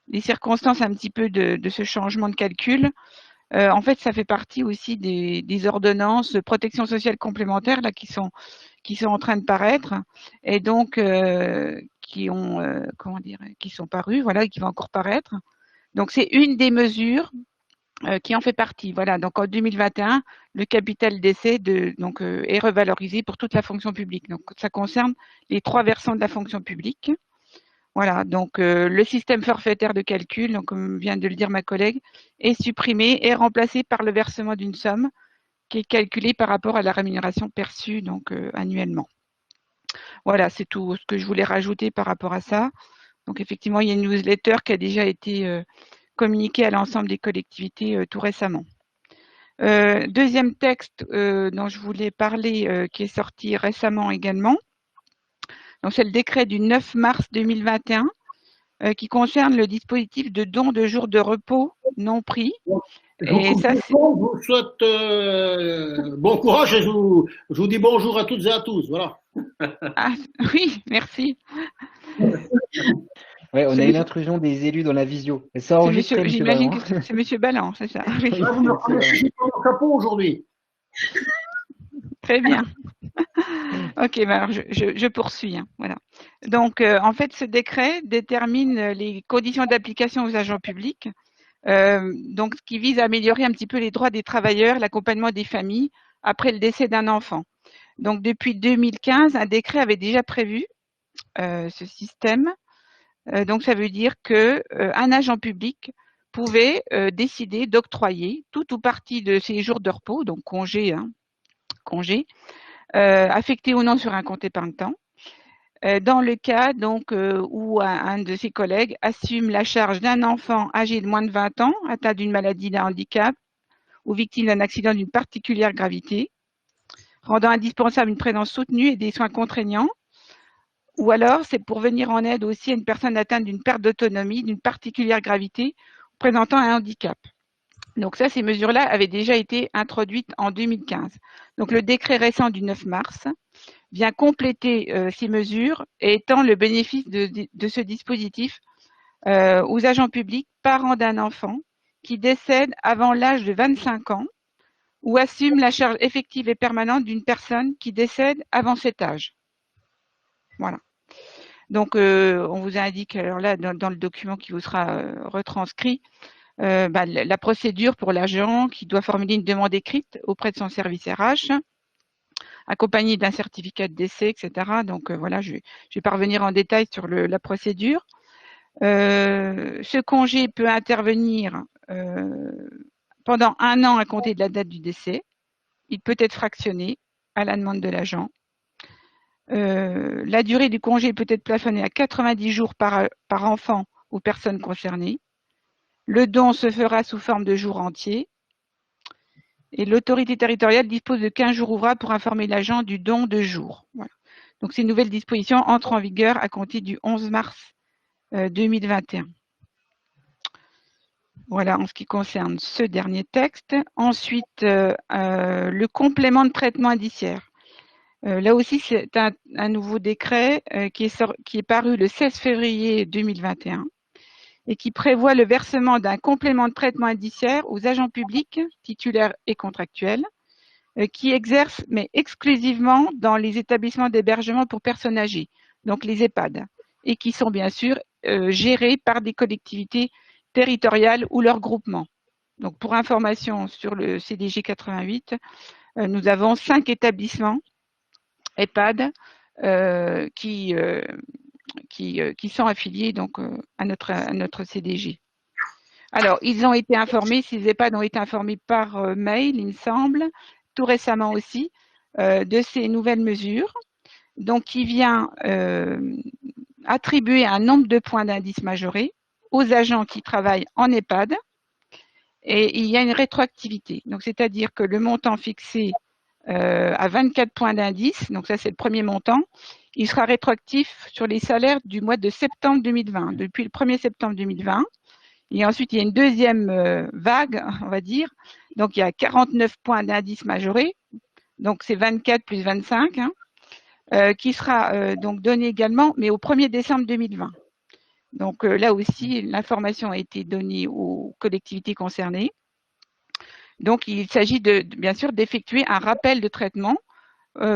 Les circonstances un petit peu de ce changement de calcul, en fait, ça fait partie aussi des ordonnances de protection sociale complémentaire là, qui sont en train de paraître et donc qui sont parues, voilà, qui vont encore paraître. Donc c'est une des mesures qui en fait partie. Voilà, donc en 2021, le capital d'essai est revalorisé pour toute la fonction publique. Donc ça concerne les 3 versants de la fonction publique. Voilà, donc le système forfaitaire de calcul, donc, comme vient de le dire ma collègue, est supprimé et remplacé par le versement d'une somme qui est calculée par rapport à la rémunération perçue donc, annuellement. Voilà, c'est tout ce que je voulais rajouter par rapport à ça. Donc effectivement, il y a une newsletter qui a déjà été communiquée à l'ensemble des collectivités tout récemment. Deuxième texte dont je voulais parler, qui est sorti récemment également. Donc c'est le décret du 9 mars 2021 qui concerne le dispositif de don de jours de repos non pris. Je vous souhaite bon courage et je vous dis bonjour à toutes et à tous. Voilà. Ah, oui, merci. Ouais, on a une intrusion des élus dans la visio. J'imagine que c'est Monsieur Balland, c'est ça. Oui. Là, vous me reconnaissez mon chapeau aujourd'hui. Très bien. Ok, alors je poursuis. Voilà. Donc, en fait, ce décret détermine les conditions d'application aux agents publics, donc ce qui vise à améliorer un petit peu les droits des travailleurs, l'accompagnement des familles après le décès d'un enfant. Donc, depuis 2015, un décret avait déjà prévu ce système. Donc, ça veut dire qu'un agent public pouvait décider d'octroyer tout ou partie de ses jours de repos, donc congé, affecté ou non sur un compte épargne-temps, dans le cas donc où un de ses collègues assume la charge d'un enfant âgé de moins de 20 ans, atteint d'une maladie, d'un handicap ou victime d'un accident d'une particulière gravité, rendant indispensable une présence soutenue et des soins contraignants, ou alors c'est pour venir en aide aussi à une personne atteinte d'une perte d'autonomie, d'une particulière gravité, présentant un handicap. Donc ça, ces mesures-là avaient déjà été introduites en 2015. Donc le décret récent du 9 mars vient compléter ces mesures et étend le bénéfice de ce dispositif aux agents publics, parents d'un enfant qui décède avant l'âge de 25 ans ou assume la charge effective et permanente d'une personne qui décède avant cet âge. Voilà. Donc, on vous indique, alors là, dans le document qui vous sera retranscrit, la procédure pour l'agent qui doit formuler une demande écrite auprès de son service RH, accompagné d'un certificat de décès, etc. Donc, voilà, je vais pas revenir en détail sur la procédure. Ce congé peut intervenir pendant 1 an à compter de la date du décès. Il peut être fractionné à la demande de l'agent. La durée du congé peut être plafonnée à 90 jours par enfant ou personne concernée. Le don se fera sous forme de jours entiers. Et l'autorité territoriale dispose de 15 jours ouvrables pour informer l'agent du don de jours. Voilà. Donc, ces nouvelles dispositions entrent en vigueur à compter du 11 mars 2021. Voilà, en ce qui concerne ce dernier texte. Ensuite, le complément de traitement indiciaire. Là aussi, c'est un nouveau décret qui est paru le 16 février 2021 et qui prévoit le versement d'un complément de traitement indiciaire aux agents publics, titulaires et contractuels, qui exercent, mais exclusivement dans les établissements d'hébergement pour personnes âgées, donc les EHPAD, et qui sont bien sûr gérés par des collectivités territoriales ou leurs groupements. Donc, pour information sur le CDG 88, nous avons 5 établissements EHPAD qui sont affiliés donc à notre CDG. Alors, ils ont été informés, ces EHPAD ont été informés par mail, il me semble, tout récemment aussi, de ces nouvelles mesures, donc qui vient attribuer un nombre de points d'indice majorés aux agents qui travaillent en EHPAD, et il y a une rétroactivité. Donc, c'est-à-dire que le montant fixé à 24 points d'indice, donc ça c'est le premier montant, il sera rétroactif sur les salaires du mois de septembre 2020, depuis le 1er septembre 2020. Et ensuite, il y a une deuxième vague, on va dire. Donc, il y a 49 points d'indice majorés, donc c'est 24 plus 25, qui sera donc donné également, mais au 1er décembre 2020. Donc là aussi, l'information a été donnée aux collectivités concernées. Donc, il s'agit bien sûr d'effectuer un rappel de traitement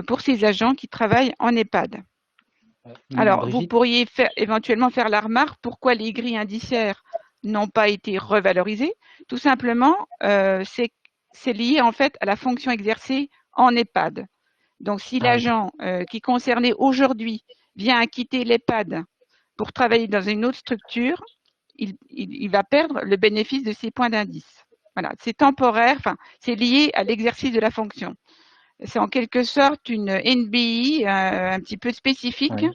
pour ces agents qui travaillent en EHPAD. Alors, Brigitte, vous pourriez éventuellement faire la remarque pourquoi les grilles indiciaires n'ont pas été revalorisées. Tout simplement, c'est lié en fait à la fonction exercée en EHPAD. Donc, si l'agent qui est concerné aujourd'hui vient à quitter l'EHPAD pour travailler dans une autre structure, il va perdre le bénéfice de ses points d'indice. Voilà, c'est temporaire, enfin, c'est lié à l'exercice de la fonction. C'est en quelque sorte une NBI un petit peu spécifique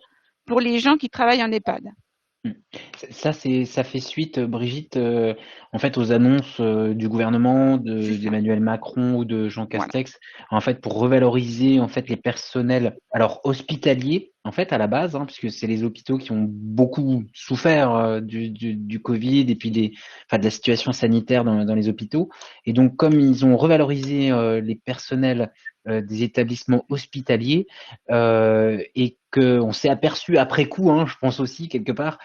pour les gens qui travaillent en EHPAD. Ça fait suite, Brigitte, en fait, aux annonces du gouvernement d'Emmanuel Macron ou de Jean Castex, en fait, pour revaloriser en fait les personnels, alors hospitaliers, en fait, à la base, puisque c'est les hôpitaux qui ont beaucoup souffert du Covid et puis de la situation sanitaire dans les hôpitaux. Et donc, comme ils ont revalorisé les personnels des établissements hospitaliers et qu'on s'est aperçu après coup, je pense aussi quelque part,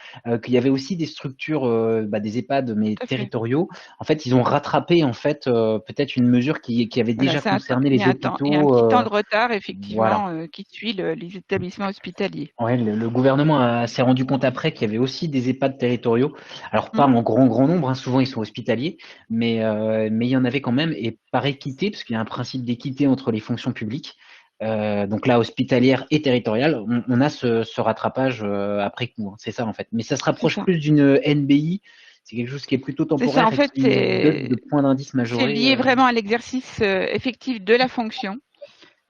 qu'il y avait aussi des structures, des EHPAD mais territoriaux. En fait, ils ont rattrapé en fait peut-être une mesure qui avait déjà concerné les hôpitaux. Il y a un petit temps de retard effectivement qui suit les établissements hospitaliers. Ouais, le gouvernement s'est rendu compte après qu'il y avait aussi des EHPAD territoriaux. Alors pas en grand nombre, souvent ils sont hospitaliers, mais il y en avait quand même, et par équité, parce qu'il y a un principe d'équité entre les fonctions publiques. Donc là, hospitalière et territoriale, on a ce rattrapage après coup. C'est ça en fait. Mais ça se rapproche plus d'une NBI. C'est quelque chose qui est plutôt temporaire. C'est ça, en fait, de points d'indice majorés. C'est lié vraiment à l'exercice effectif de la fonction.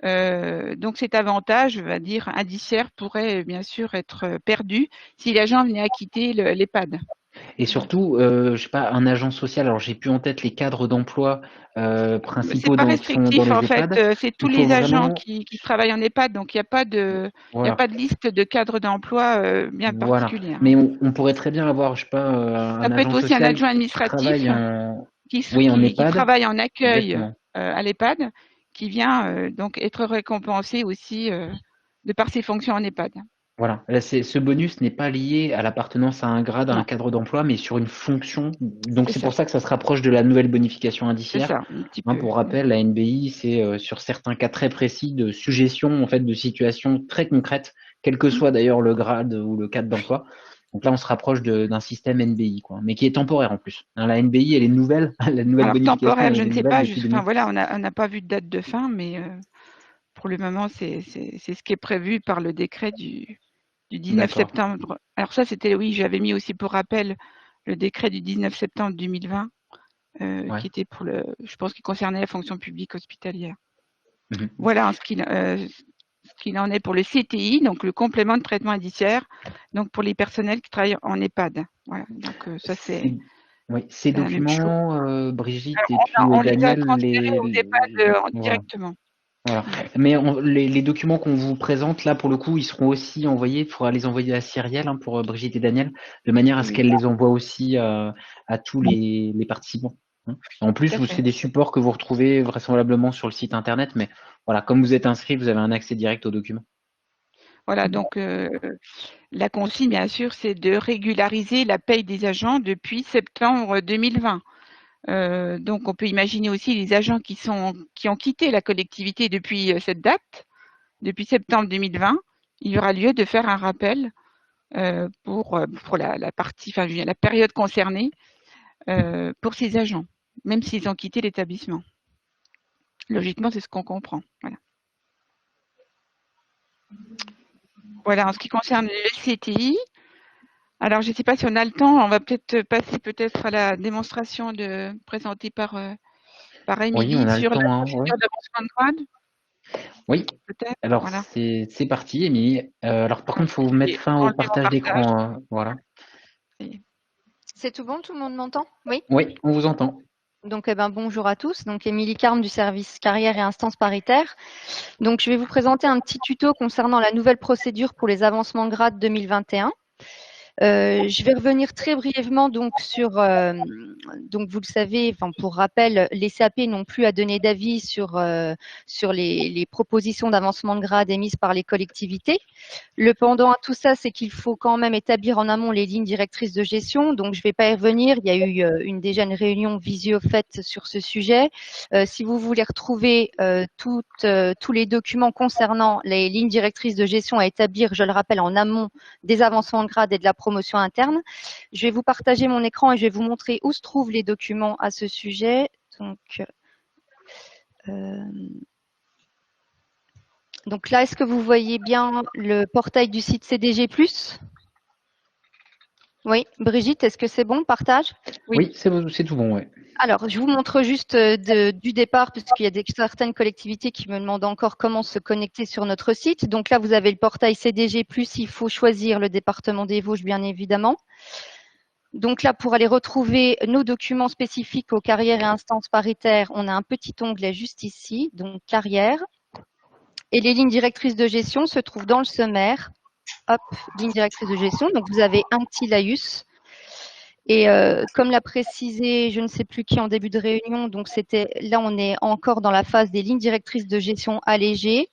Donc cet avantage, on va dire, indiciaire pourrait bien sûr être perdu si l'agent venait à quitter l'EHPAD. Et surtout, je sais pas, un agent social, alors j'ai plus en tête les cadres d'emploi principaux dans les EHPAD. C'est pas restrictif en fait, c'est tous les agents qui travaillent en EHPAD, donc il n'y a pas de liste de cadre d'emploi bien particulière. Mais on pourrait très bien avoir, je sais pas, un agent social. Ça peut être aussi un adjoint administratif qui travaille en accueil à l'EHPAD, qui vient donc être récompensé aussi de par ses fonctions en EHPAD. Voilà, là, ce bonus n'est pas lié à l'appartenance à un grade, à un cadre d'emploi, mais sur une fonction. Donc c'est pour ça que ça se rapproche de la nouvelle bonification indiciaire. C'est ça, un petit peu. Pour rappel, la NBI, c'est sur certains cas très précis de suggestion en fait de situations très concrètes, quel que soit d'ailleurs le grade ou le cadre d'emploi. Donc là, on se rapproche d'un système NBI, quoi, mais qui est temporaire en plus. La NBI, elle est nouvelle, la nouvelle Alors, bonification. Temporaire, je ne sais pas. Enfin voilà, on n'a pas vu de date de fin, mais pour le moment, c'est ce qui est prévu par le décret du 19 septembre. Alors ça, c'était, oui, j'avais mis aussi pour rappel le décret du 19 septembre 2020, qui était pour je pense qu'il concernait la fonction publique hospitalière. Voilà ce qu'il en est pour le CTI, donc le complément de traitement indiciaire, donc pour les personnels qui travaillent en EHPAD. Voilà, donc ça c'est. Oui, ces documents, Brigitte et puis on Daniel, les a transférés aux EHPAD directement. Voilà. Mais les documents qu'on vous présente, là, pour le coup, ils seront aussi envoyés. Il faudra les envoyer à Cyrielle pour Brigitte et Daniel, de manière à ce qu'elle les envoie aussi à tous les participants. En plus, c'est des supports que vous retrouvez vraisemblablement sur le site internet, mais voilà, comme vous êtes inscrit, vous avez un accès direct aux documents. Voilà, donc la consigne, bien sûr, c'est de régulariser la paye des agents depuis septembre 2020. Donc, on peut imaginer aussi les agents qui ont quitté la collectivité depuis cette date, depuis septembre 2020. Il y aura lieu de faire un rappel pour la partie, enfin, la période concernée pour ces agents, même s'ils ont quitté l'établissement. Logiquement, c'est ce qu'on comprend. Voilà. Voilà, en ce qui concerne le CTI. Alors, je ne sais pas si on a le temps, on va peut-être passer à la démonstration présentée par Émilie sur la procédure d'avancement de grade. Oui, alors voilà. C'est parti, Émilie. Alors, par contre, il faut mettre fin au partage d'écran. Voilà. C'est tout bon, tout le monde m'entend? Oui. Oui, on vous entend. Donc, bonjour à tous. Donc, Émilie Carme du service carrière et instances paritaires. Donc, je vais vous présenter un petit tuto concernant la nouvelle procédure pour les avancements de grade 2021. Je vais revenir très brièvement donc sur, donc vous le savez, enfin pour rappel, les CAP n'ont plus à donner d'avis sur les propositions d'avancement de grade émises par les collectivités. Le pendant à tout ça, c'est qu'il faut quand même établir en amont les lignes directrices de gestion. Donc je ne vais pas y revenir. Il y a eu déjà une réunion visio faite sur ce sujet. Si vous voulez retrouver tous les documents concernant les lignes directrices de gestion à établir, je le rappelle, en amont des avancements de grade et de la promotion interne. Je vais vous partager mon écran et je vais vous montrer où se trouvent les documents à ce sujet. Donc là, est-ce que vous voyez bien le portail du site CDG+? Oui, Brigitte, est-ce que c'est bon, partage? Oui, c'est tout bon, oui. Alors, je vous montre juste du départ, puisqu'il y a certaines collectivités qui me demandent encore comment se connecter sur notre site. Donc là, vous avez le portail CDG+, il faut choisir le département des Vosges, bien évidemment. Donc là, pour aller retrouver nos documents spécifiques aux carrières et instances paritaires, on a un petit onglet juste ici, donc carrière. Et les lignes directrices de gestion se trouvent dans le sommaire. Hop, ligne directrice de gestion. Donc, vous avez un petit laïus. Et comme l'a précisé, je ne sais plus qui en début de réunion, donc là, on est encore dans la phase des lignes directrices de gestion allégées.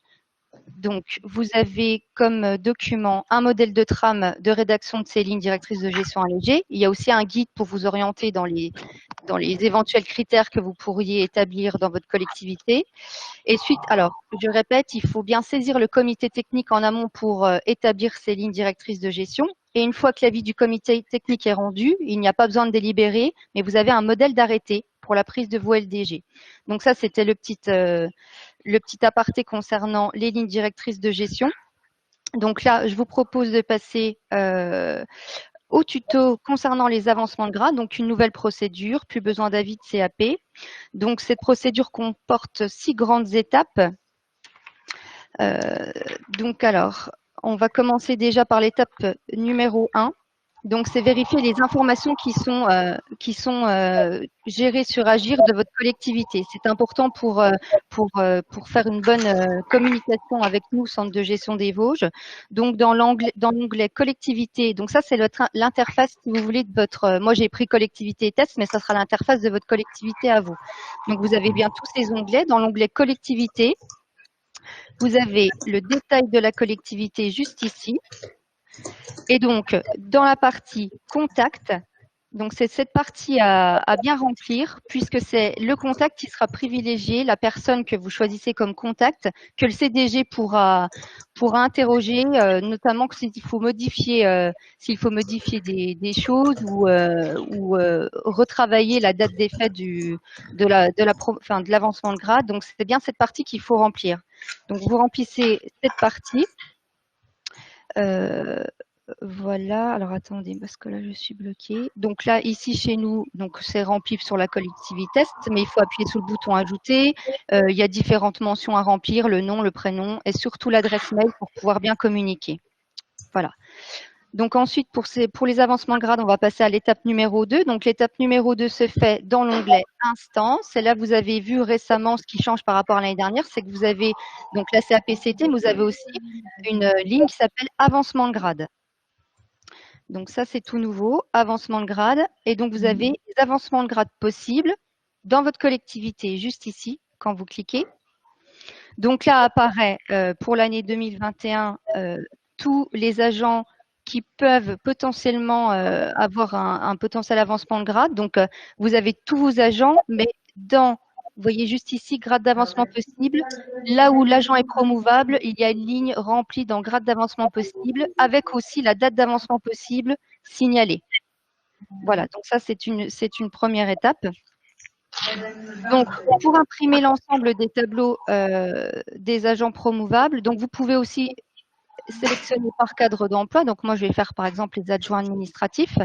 Donc, vous avez comme document un modèle de trame de rédaction de ces lignes directrices de gestion allégées. Il y a aussi un guide pour vous orienter dans les éventuels critères que vous pourriez établir dans votre collectivité. Et suite, alors, je répète, il faut bien saisir le comité technique en amont pour établir ces lignes directrices de gestion. Et une fois que l'avis du comité technique est rendu, il n'y a pas besoin de délibérer, mais vous avez un modèle d'arrêté pour la prise de vos LDG. Donc ça, c'était le petit aparté concernant les lignes directrices de gestion. Donc là, je vous propose de passer au tuto concernant les avancements de grade, donc une nouvelle procédure, plus besoin d'avis de CAP. Donc cette procédure comporte 6 grandes étapes. Donc alors, on va commencer déjà par l'étape numéro 1. Donc, c'est vérifier les informations qui sont gérées sur Agir de votre collectivité. C'est important pour faire une bonne communication avec nous, Centre de gestion des Vosges. Donc, dans l'onglet collectivité, donc ça, c'est l'interface, si vous voulez, de votre… moi, j'ai pris collectivité test, mais ça sera l'interface de votre collectivité à vous. Donc, vous avez bien tous ces onglets. Dans l'onglet collectivité, vous avez le détail de la collectivité juste ici. Et donc, dans la partie contact, donc c'est cette partie à bien remplir, puisque c'est le contact qui sera privilégié, la personne que vous choisissez comme contact, que le CDG pourra interroger, notamment s'il faut modifier des choses ou retravailler la date d'effet de l'avancement de grade. Donc c'est bien cette partie qu'il faut remplir. Donc vous remplissez cette partie. Voilà, alors attendez, parce que là je suis bloquée. Donc là, ici chez nous, donc c'est rempli sur la collectivité test, mais il faut appuyer sur le bouton ajouter. Il y a différentes mentions à remplir, le nom, le prénom et surtout l'adresse mail pour pouvoir bien communiquer. Voilà. Donc ensuite, pour les avancements de grade, on va passer à l'étape numéro 2. Donc l'étape numéro 2 se fait dans l'onglet Instance. Et là, vous avez vu récemment ce qui change par rapport à l'année dernière, c'est que vous avez donc la CAPCT, mais vous avez aussi une ligne qui s'appelle Avancement de grade. Donc ça, c'est tout nouveau, avancement de grade. Et donc, vous avez les avancements de grade possibles dans votre collectivité, juste ici, quand vous cliquez. Donc là, apparaît pour l'année 2021 tous les agents qui peuvent potentiellement avoir un potentiel avancement de grade. Donc, vous avez tous vos agents, mais vous voyez juste ici, grade d'avancement possible. Là où l'agent est promouvable, il y a une ligne remplie dans grade d'avancement possible, avec aussi la date d'avancement possible signalée. Voilà, donc ça, c'est une première étape. Donc, pour imprimer l'ensemble des tableaux des agents promouvables, donc vous pouvez aussi sélectionner par cadre d'emploi. Donc, moi, je vais faire, par exemple, les adjoints administratifs.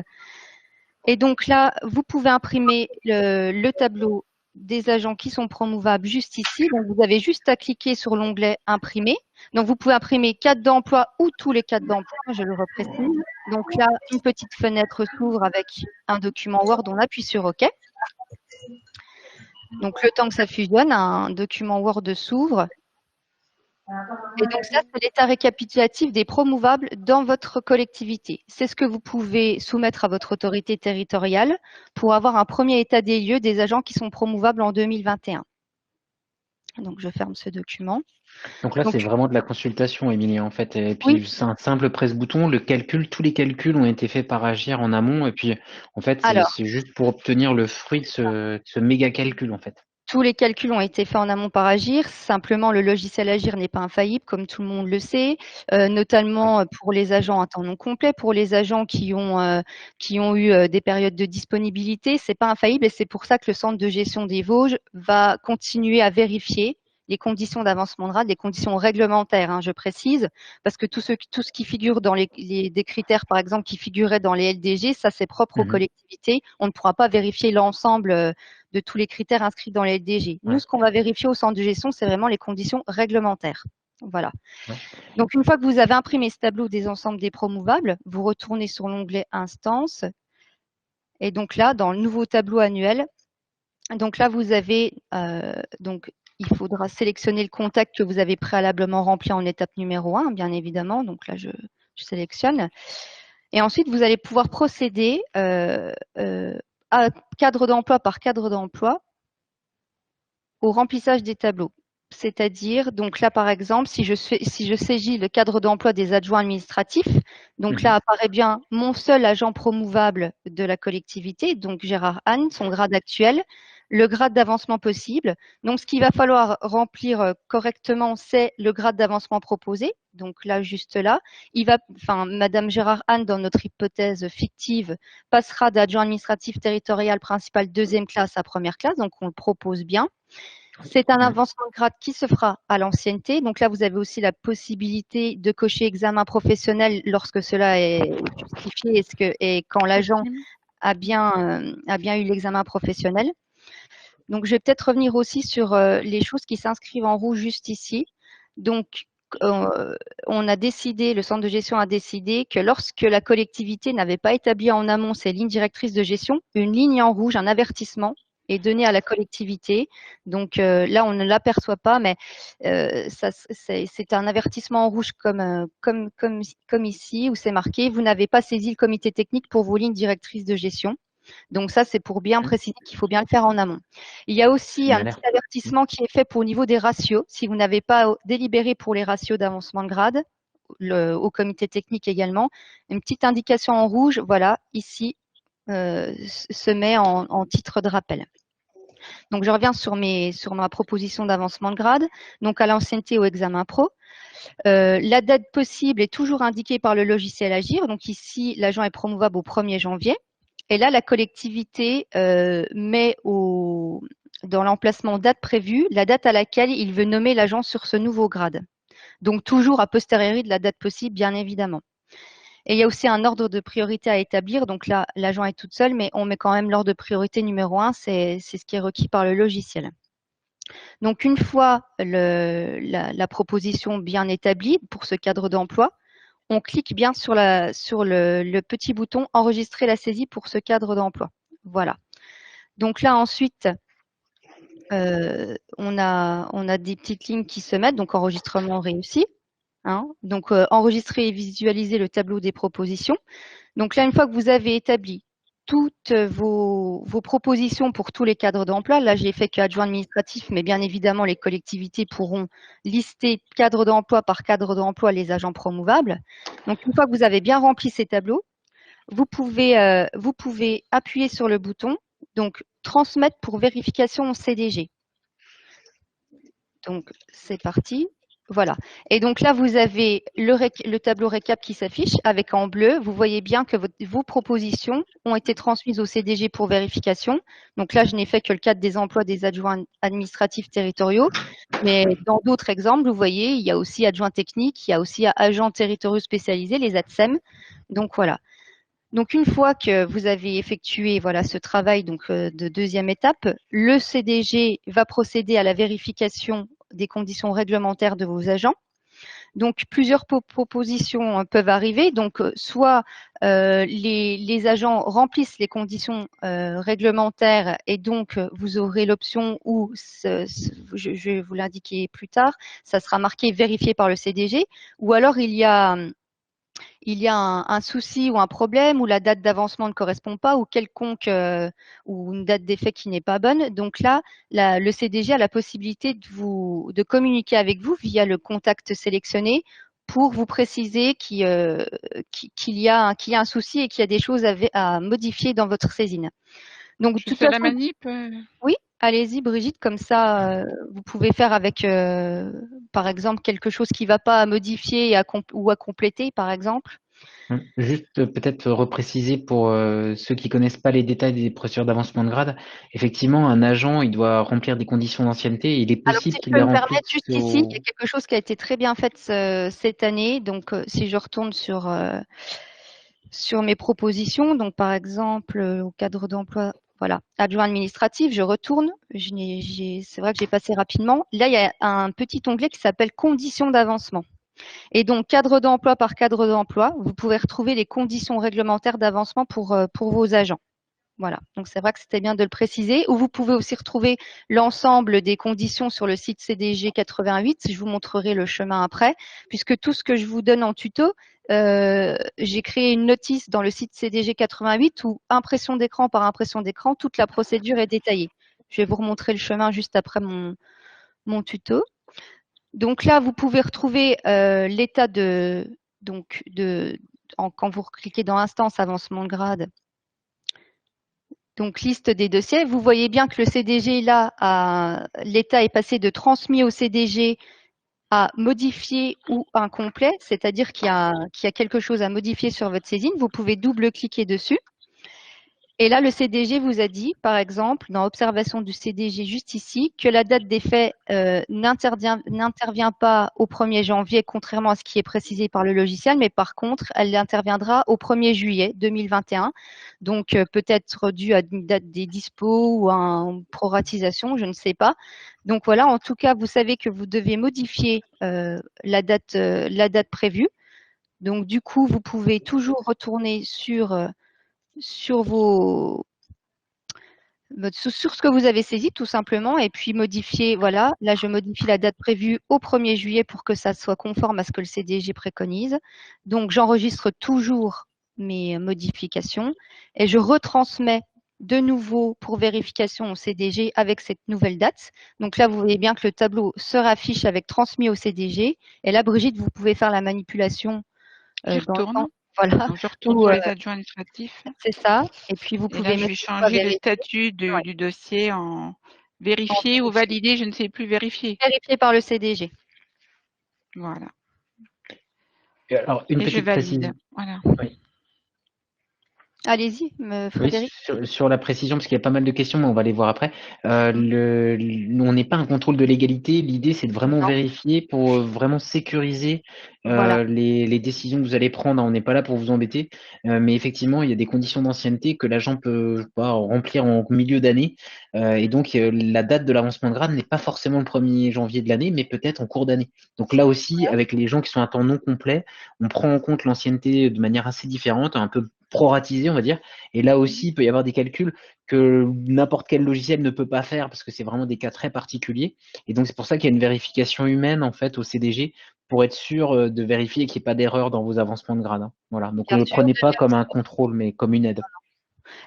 Et donc là, vous pouvez imprimer le tableau des agents qui sont promouvables juste ici. Donc, vous avez juste à cliquer sur l'onglet « Imprimer ». Donc, vous pouvez imprimer cadre d'emploi ou tous les cadres d'emploi, je le reprécise. Donc là, une petite fenêtre s'ouvre avec un document Word, on appuie sur OK. Donc, le temps que ça fusionne, un document Word s'ouvre. Et donc ça, c'est l'état récapitulatif des promouvables dans votre collectivité. C'est ce que vous pouvez soumettre à votre autorité territoriale pour avoir un premier état des lieux des agents qui sont promouvables en 2021. Donc, je ferme ce document. Donc là, c'est vraiment de la consultation, Émilie, en fait. Et puis, oui, c'est un simple presse-bouton. Tous les calculs ont été faits par Agir en amont. Et puis, en fait, c'est juste pour obtenir le fruit de ce méga calcul, en fait. Tous les calculs ont été faits en amont par Agir. Simplement, le logiciel Agir n'est pas infaillible, comme tout le monde le sait, notamment pour les agents à temps non complet, pour les agents qui ont eu des périodes de disponibilité. C'est pas infaillible et c'est pour ça que le centre de gestion des Vosges va continuer à vérifier les conditions d'avancement de grade, les conditions réglementaires, hein, je précise, parce que tout ce qui figure dans des critères, par exemple, qui figuraient dans les LDG, ça c'est propre aux collectivités. On ne pourra pas vérifier l'ensemble de tous les critères inscrits dans les LDG. Nous, ce qu'on va vérifier au centre de gestion, c'est vraiment les conditions réglementaires. Voilà. Ouais. Donc, une fois que vous avez imprimé ce tableau des ensembles des promouvables, vous retournez sur l'onglet Instance. Et donc là, dans le nouveau tableau annuel, donc là, vous avez il faudra sélectionner le contact que vous avez préalablement rempli en étape numéro 1, bien évidemment. Donc là, je sélectionne. Et ensuite, vous allez pouvoir procéder à cadre d'emploi par cadre d'emploi au remplissage des tableaux. C'est-à-dire, donc là, par exemple, si je saisis le cadre d'emploi des adjoints administratifs, donc là apparaît bien mon seul agent promouvable de la collectivité, donc Gérard Anne, son grade actuel, le grade d'avancement possible. Donc, ce qu'il va falloir remplir correctement, c'est le grade d'avancement proposé. Donc là, juste là, Madame Gérard Anne, dans notre hypothèse fictive, passera d'adjoint administratif territorial principal 2e classe à 1re classe. Donc, on le propose bien. C'est un avancement de grade qui se fera à l'ancienneté. Donc là, vous avez aussi la possibilité de cocher examen professionnel lorsque cela est justifié et quand l'agent a bien eu l'examen professionnel. Donc, je vais peut-être revenir aussi sur les choses qui s'inscrivent en rouge juste ici. Donc, on a décidé, le centre de gestion a décidé que lorsque la collectivité n'avait pas établi en amont ses lignes directrices de gestion, une ligne en rouge, un avertissement, est donné à la collectivité. Donc là, on ne l'aperçoit pas, mais c'est un avertissement en rouge comme ici, où c'est marqué « Vous n'avez pas saisi le comité technique pour vos lignes directrices de gestion ». Donc ça, c'est pour bien préciser qu'il faut bien le faire en amont. Il y a aussi un petit avertissement qui est fait pour au niveau des ratios. Si vous n'avez pas délibéré pour les ratios d'avancement de grade, au comité technique également, une petite indication en rouge, voilà, ici, se met en titre de rappel. Donc, je reviens sur ma proposition d'avancement de grade, donc à l'ancienneté au examen pro. La date possible est toujours indiquée par le logiciel Agir. Donc ici, l'agent est promouvable au 1er janvier. Et là, la collectivité met dans l'emplacement date prévue la date à laquelle il veut nommer l'agent sur ce nouveau grade. Donc toujours a posteriori de la date possible, bien évidemment. Et il y a aussi un ordre de priorité à établir. Donc là, l'agent est toute seule, mais on met quand même l'ordre de priorité numéro 1. C'est ce qui est requis par le logiciel. Donc, une fois la proposition bien établie pour ce cadre d'emploi, on clique bien sur le petit bouton « Enregistrer la saisie pour ce cadre d'emploi ». Voilà. Donc là, ensuite, on a des petites lignes qui se mettent, donc enregistrement réussi. Hein, donc, enregistrer et visualiser le tableau des propositions. Donc là, une fois que vous avez établi toutes vos propositions pour tous les cadres d'emploi, là, j'ai fait qu'adjoint administratif, mais bien évidemment, les collectivités pourront lister cadre d'emploi par cadre d'emploi les agents promouvables. Donc, une fois que vous avez bien rempli ces tableaux, vous pouvez appuyer sur le bouton, donc transmettre pour vérification au CDG. Donc, c'est parti. Voilà. Et donc là, vous avez le tableau récap qui s'affiche avec en bleu. Vous voyez bien que vos propositions ont été transmises au CDG pour vérification. Donc là, je n'ai fait que le cadre des emplois des adjoints administratifs territoriaux. Mais dans d'autres exemples, vous voyez, il y a aussi adjoints techniques, il y a aussi agents territoriaux spécialisés, les ATSEM. Donc voilà. Donc une fois que vous avez effectué voilà, ce travail donc, de deuxième étape, le CDG va procéder à la vérification des conditions réglementaires de vos agents. Donc, plusieurs propositions peuvent arriver. Donc, soit les agents remplissent les conditions réglementaires et donc vous aurez l'option où, je vais vous l'indiquer plus tard, ça sera marqué vérifié par le CDG, ou alors il y a un souci ou un problème où la date d'avancement ne correspond pas ou quelconque ou une date d'effet qui n'est pas bonne. Donc là, le CDG a la possibilité de communiquer avec vous via le contact sélectionné pour vous préciser qu'il y a un souci et qu'il y a des choses à modifier dans votre saisine. Donc, je fais la manip. Oui, allez-y Brigitte, comme ça, vous pouvez faire avec, par exemple, quelque chose qui ne va pas à modifier ou à compléter, par exemple. Juste peut-être repréciser pour ceux qui ne connaissent pas les détails des procédures d'avancement de grade. Effectivement, un agent, il doit remplir des conditions d'ancienneté. Il est possible qu'il les remplisse. Alors, si je peux me permettre, juste ici, il y a quelque chose qui a été très bien fait cette année. Donc, si je retourne sur mes propositions, donc par exemple, au cadre d'emploi, voilà, adjoint administratif, je retourne. C'est vrai que j'ai passé rapidement. Là, il y a un petit onglet qui s'appelle conditions d'avancement. Et donc, cadre d'emploi par cadre d'emploi, vous pouvez retrouver les conditions réglementaires d'avancement pour vos agents. Voilà, donc c'est vrai que c'était bien de le préciser. Ou vous pouvez aussi retrouver l'ensemble des conditions sur le site CDG 88. Je vous montrerai le chemin après, puisque tout ce que je vous donne en tuto, j'ai créé une notice dans le site CDG 88 où impression d'écran par impression d'écran, toute la procédure est détaillée. Je vais vous remontrer le chemin juste après mon tuto. Donc là, vous pouvez retrouver l'état quand vous cliquez dans instance avancement de grade. Donc, liste des dossiers. Vous voyez bien que le CDG, là, l'état est passé de transmis au CDG à modifié ou incomplet, c'est-à-dire qu'il y a quelque chose à modifier sur votre saisine. Vous pouvez double-cliquer dessus. Et là, le CDG vous a dit, par exemple, dans observation du CDG juste ici, que la date d'effet n'intervient pas au 1er janvier, contrairement à ce qui est précisé par le logiciel, mais par contre, elle interviendra au 1er juillet 2021. Donc, peut-être dû à une date des dispos ou à une proratisation, je ne sais pas. Donc, voilà, en tout cas, vous savez que vous devez modifier la date prévue. Donc, du coup, vous pouvez toujours retourner sur ce que vous avez saisi tout simplement et puis modifier, voilà, là je modifie la date prévue au 1er juillet pour que ça soit conforme à ce que le CDG préconise. Donc j'enregistre toujours mes modifications et je retransmets de nouveau pour vérification au CDG avec cette nouvelle date. Donc là, vous voyez bien que le tableau se raffiche avec transmis au CDG. Et là, Brigitte, vous pouvez faire la manipulation J'y dans le retourne. temps. Voilà. Donc, je retourne Ou, sur les adjoints administratifs. c'est ça. Et puis, vous Et pouvez là, je vais changer le statut du dossier en vérifié ou validé, je ne sais plus, vérifié. Vérifié par le CDG. Voilà. Alors, une et petite je valide. précision. Voilà. Oui. Allez-y, Frédéric. Oui, sur la précision, parce qu'il y a pas mal de questions, mais on va les voir après. On n'est pas un contrôle de légalité. L'idée, c'est de vraiment vérifier pour vraiment sécuriser Voilà. les décisions que vous allez prendre. On n'est pas là pour vous embêter, mais effectivement, il y a des conditions d'ancienneté que l'agent peut pas remplir en milieu d'année. Et donc, la date de l'avancement de grade n'est pas forcément le 1er janvier de l'année, mais peut-être en cours d'année. Donc là aussi, avec les gens qui sont à temps non complet, on prend en compte l'ancienneté de manière assez différente, un peu proratisé, on va dire. Et là aussi, il peut y avoir des calculs que n'importe quel logiciel ne peut pas faire parce que c'est vraiment des cas très particuliers. Et donc, c'est pour ça qu'il y a une vérification humaine, en fait, au CDG pour être sûr de vérifier qu'il n'y ait pas d'erreur dans vos avancements de grade. Voilà. Donc, ne le prenez pas comme un contrôle, mais comme une aide.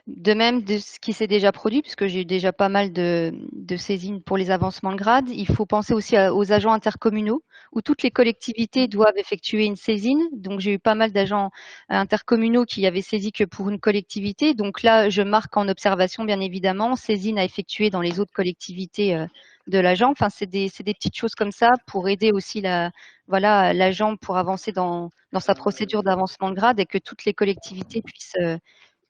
De même, de ce qui s'est déjà produit, puisque j'ai eu déjà pas mal de saisines pour les avancements de grade, il faut penser aussi aux agents intercommunaux, où toutes les collectivités doivent effectuer une saisine. Donc, j'ai eu pas mal d'agents intercommunaux qui avaient saisi que pour une collectivité. Donc là, je marque en observation, bien évidemment, saisine à effectuer dans les autres collectivités de l'agent. Enfin, c'est des petites choses comme ça pour aider aussi l'agent pour avancer dans sa procédure d'avancement de grade et que toutes les collectivités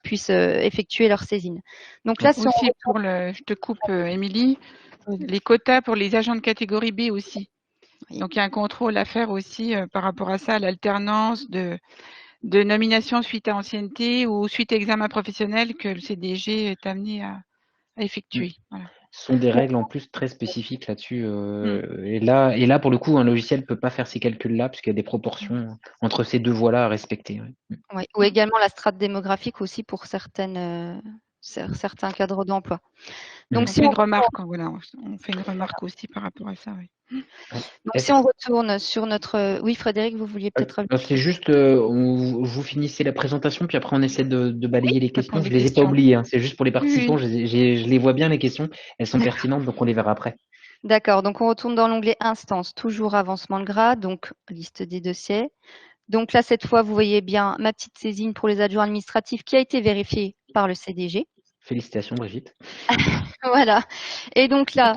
puissent effectuer leur saisine. Donc là, si aussi pour je te coupe, Émilie, les quotas pour les agents de catégorie B aussi. Oui. Donc il y a un contrôle à faire aussi par rapport à ça, l'alternance de nomination suite à ancienneté ou suite à examen professionnel que le CDG est amené à effectuer. Voilà. Ce sont des règles en plus très spécifiques là-dessus. Et là, pour le coup, un logiciel ne peut pas faire ces calculs-là, puisqu'il y a des proportions entre ces deux voies-là à respecter. Oui. Ou également la strate démographique aussi pour certains cadres d'emploi. Donc, si on fait une remarque aussi par rapport à ça. Oui. Donc, si on retourne sur notre… Oui, Frédéric, vous vouliez peut-être… C'est juste, vous finissez la présentation, puis après on essaie de balayer les questions. Je ne les ai pas oubliées, hein. C'est juste pour les participants, je les vois bien les questions, elles sont pertinentes, donc on les verra après. D'accord, donc on retourne dans l'onglet Instance, toujours avancement de grade, donc liste des dossiers. Donc là, cette fois, vous voyez bien ma petite saisine pour les adjoints administratifs qui a été vérifiée par le CDG. Félicitations, Brigitte. Voilà. Et donc là,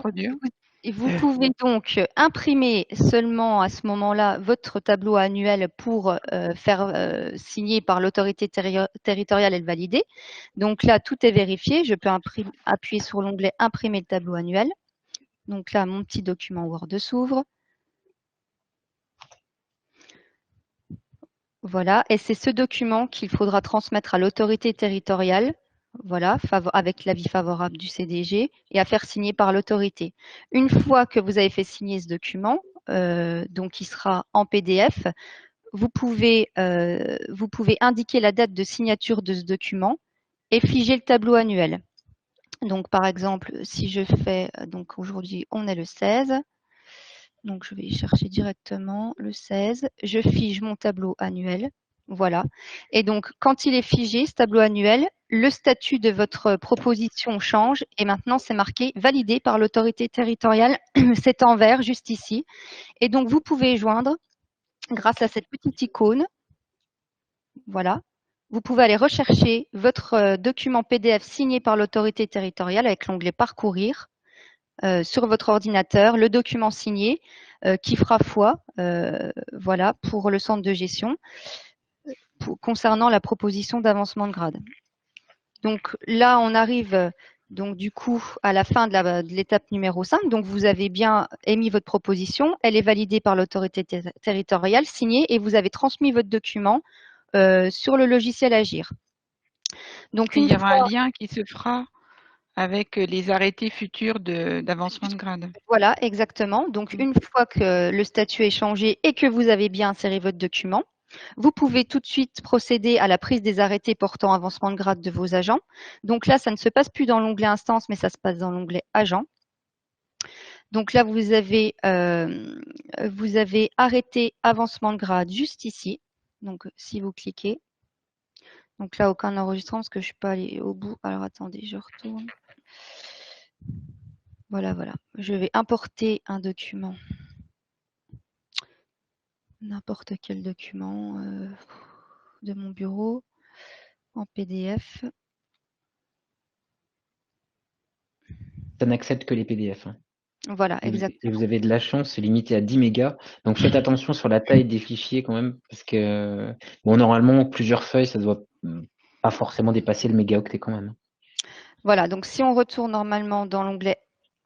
vous pouvez donc imprimer seulement à ce moment-là votre tableau annuel pour faire signer par l'autorité territoriale et le valider. Donc là, tout est vérifié. Je peux appuyer sur l'onglet Imprimer le tableau annuel. Donc là, mon petit document Word s'ouvre. Voilà, et c'est ce document qu'il faudra transmettre à l'autorité territoriale, voilà, avec l'avis favorable du CDG, et à faire signer par l'autorité. Une fois que vous avez fait signer ce document, donc il sera en PDF, vous pouvez indiquer la date de signature de ce document et figer le tableau annuel. Donc par exemple, si je fais, donc aujourd'hui on est le 16, donc je vais y chercher directement le 16. Je fige mon tableau annuel. Voilà. Et donc, quand il est figé, ce tableau annuel, le statut de votre proposition change et maintenant, c'est marqué validé par l'autorité territoriale. C'est en vert, juste ici. Et donc, vous pouvez joindre, grâce à cette petite icône, voilà, vous pouvez aller rechercher votre document PDF signé par l'autorité territoriale avec l'onglet Parcourir. Sur votre ordinateur, le document signé qui fera foi voilà, pour le centre de gestion concernant la proposition d'avancement de grade. Donc là, on arrive donc du coup à la fin de l'étape numéro 5. Donc vous avez bien émis votre proposition, elle est validée par l'autorité territoriale, signée, et vous avez transmis votre document sur le logiciel Agir. Donc il y aura un lien qui se fera avec les arrêtés futurs d'avancement de grade. Voilà, exactement. Donc, une fois que le statut est changé et que vous avez bien inséré votre document, vous pouvez tout de suite procéder à la prise des arrêtés portant avancement de grade de vos agents. Donc là, ça ne se passe plus dans l'onglet Instance, mais ça se passe dans l'onglet Agent. Donc là, vous avez arrêté avancement de grade juste ici. Donc, si vous cliquez, Donc là, aucun enregistrement parce que je ne suis pas allée au bout. Alors attendez, je retourne. Voilà, voilà. Je vais importer un document. N'importe quel document de mon bureau en PDF. Ça n'accepte que les PDF. Hein. Voilà, exactement. Et vous avez de la chance, c'est limité à 10 mégas. Donc faites attention sur la taille des fichiers quand même, parce que bon, normalement, plusieurs feuilles, ça ne doit pas forcément dépasser le mégaoctet quand même. Voilà, donc si on retourne normalement dans l'onglet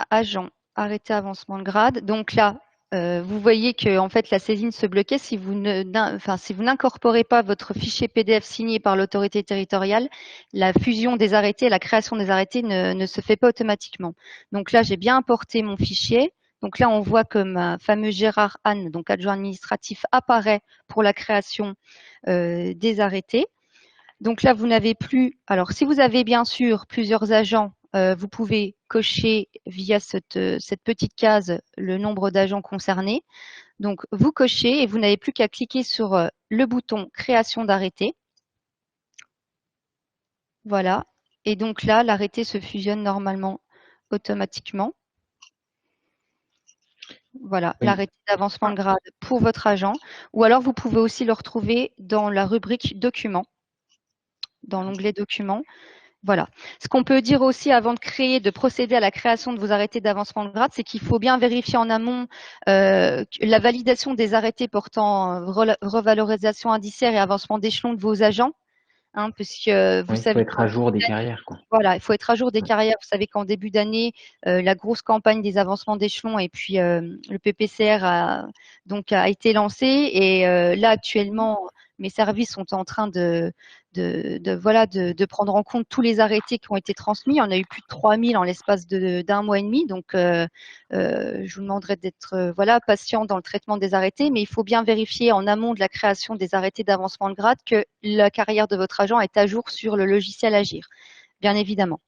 Agent, arrêté avancement de grade, donc là, vous voyez que en fait la saisine se bloquait si vous n'incorporez pas votre fichier PDF signé par l'autorité territoriale, la fusion des arrêtés, la création des arrêtés ne se fait pas automatiquement. Donc là, j'ai bien importé mon fichier. Donc là, on voit que ma fameux Gérard Anne, donc adjoint administratif, apparaît pour la création des arrêtés. Donc là, vous n'avez plus. Alors, si vous avez bien sûr plusieurs agents, vous pouvez cocher via cette petite case le nombre d'agents concernés. Donc, vous cochez et vous n'avez plus qu'à cliquer sur le bouton création d'arrêté. Voilà. Et donc là, l'arrêté se fusionne normalement automatiquement. Voilà, oui. L'arrêté d'avancement de grade pour votre agent. Ou alors, vous pouvez aussi le retrouver dans la rubrique documents, dans l'onglet documents. Voilà. Ce qu'on peut dire aussi avant de procéder à la création de vos arrêtés d'avancement de grade, c'est qu'il faut bien vérifier en amont la validation des arrêtés portant revalorisation indiciaire et avancement d'échelon de vos agents. Hein, puisque vous savez. Il faut être à jour des carrières, quoi. Voilà, il faut être à jour des carrières. Vous savez qu'en début d'année, la grosse campagne des avancements d'échelon et puis le PPCR a été lancé. Et là, actuellement, mes services sont en train de prendre en compte tous les arrêtés qui ont été transmis. On a eu plus de 3000 en l'espace d'un mois et demi. Donc, je vous demanderai d'être patient dans le traitement des arrêtés. Mais il faut bien vérifier en amont de la création des arrêtés d'avancement de grade que la carrière de votre agent est à jour sur le logiciel Agir, bien évidemment.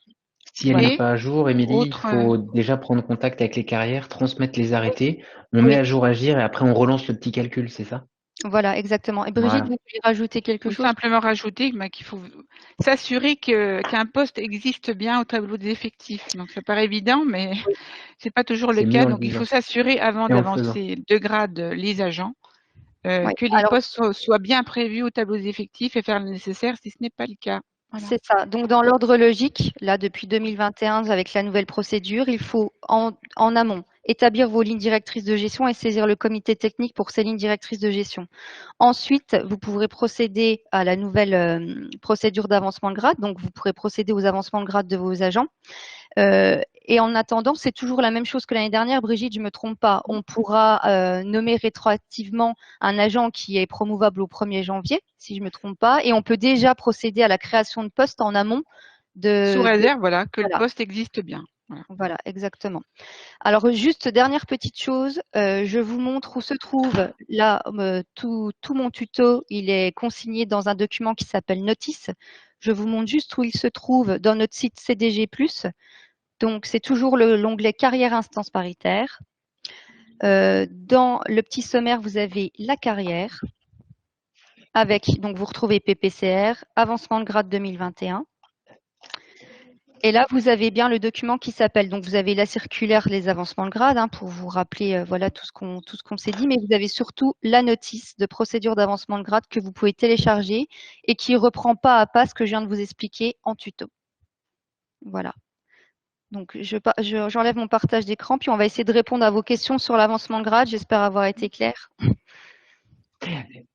Si elle n'est pas à jour, Émilie, il faut déjà prendre contact avec les carrières, transmettre les arrêtés, on met à jour Agir et après on relance le petit calcul, c'est ça? Voilà, exactement. Et Brigitte, vous voulez rajouter quelque chose? Simplement rajouter qu'il faut s'assurer qu'un poste existe bien au tableau des effectifs. Donc, ça paraît évident, mais c'est pas toujours le cas. Donc, il faut s'assurer avant d'avancer de grade les agents que les postes soient bien prévus au tableau des effectifs et faire le nécessaire si ce n'est pas le cas. Voilà. C'est ça. Donc, dans l'ordre logique, là, depuis 2021, avec la nouvelle procédure, il faut en amont établir vos lignes directrices de gestion et saisir le comité technique pour ces lignes directrices de gestion. Ensuite, vous pourrez procéder à la nouvelle procédure d'avancement de grade. Donc, vous pourrez procéder aux avancements de grade de vos agents. Et en attendant, c'est toujours la même chose que l'année dernière, Brigitte, je ne me trompe pas. On pourra nommer rétroactivement un agent qui est promouvable au 1er janvier, si je ne me trompe pas. Et on peut déjà procéder à la création de poste en amont. Sous réserve, que le poste existe bien. Voilà, exactement. Alors, juste dernière petite chose, je vous montre où se trouve là tout mon tuto. Il est consigné dans un document qui s'appelle Notice. Je vous montre juste où il se trouve dans notre site CDG+. Donc, c'est toujours l'onglet Carrière instance paritaire. Dans le petit sommaire, vous avez la carrière avec, donc vous retrouvez PPCR, avancement de grade 2021. Et là, vous avez bien le document qui s'appelle, donc vous avez la circulaire, les avancements de grade, pour vous rappeler tout ce qu'on s'est dit, mais vous avez surtout la notice de procédure d'avancement de grade que vous pouvez télécharger et qui reprend pas à pas ce que je viens de vous expliquer en tuto. Voilà. Donc, j'enlève mon partage d'écran, puis on va essayer de répondre à vos questions sur l'avancement de grade. J'espère avoir été claire.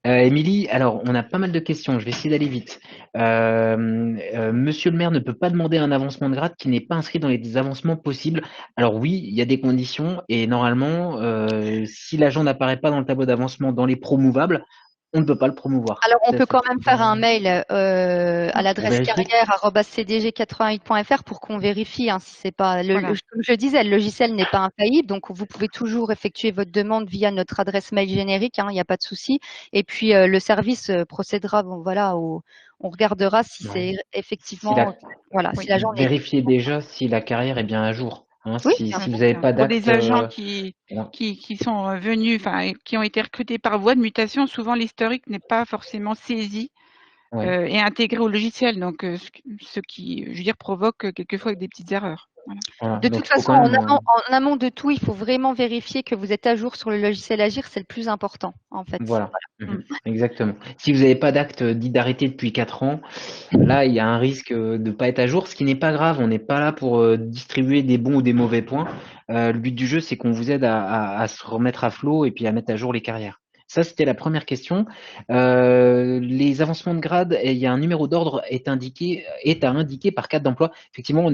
Émilie, alors on a pas mal de questions, je vais essayer d'aller vite. Monsieur le maire ne peut pas demander un avancement de grade qui n'est pas inscrit dans les avancements possibles. Alors oui, il y a des conditions et normalement, si l'agent n'apparaît pas dans le tableau d'avancement dans les promouvables, on ne peut pas le promouvoir. Alors, on peut quand même faire un mail à l'adresse carrière@cdg88.fr pour qu'on vérifie si c'est pas… Comme je disais, le logiciel n'est pas infaillible, donc vous pouvez toujours effectuer votre demande via notre adresse mail générique, il n'y a pas de souci. Et puis, le service procédera, on regardera si c'est effectivement… si l'agent vérifiez déjà si la carrière est bien à jour. Si vous n'avez pas d'acte… Pour des agents qui sont venus, qui ont été recrutés par voie de mutation, souvent l'historique n'est pas forcément saisi et intégré au logiciel. Donc, ce qui, je veux dire, provoque quelquefois des petites erreurs. Voilà. De toute façon, en amont de tout, il faut vraiment vérifier que vous êtes à jour sur le logiciel Agir, c'est le plus important, en fait. Voilà. Exactement. Si vous n'avez pas d'acte dit d'arrêter depuis 4 ans, là, il y a un risque de ne pas être à jour, ce qui n'est pas grave. On n'est pas là pour distribuer des bons ou des mauvais points. Le but du jeu, c'est qu'on vous aide à se remettre à flot et puis à mettre à jour les carrières. Ça, c'était la première question. Les avancements de grade, il y a un numéro d'ordre est à indiquer par cadre d'emploi. Effectivement, on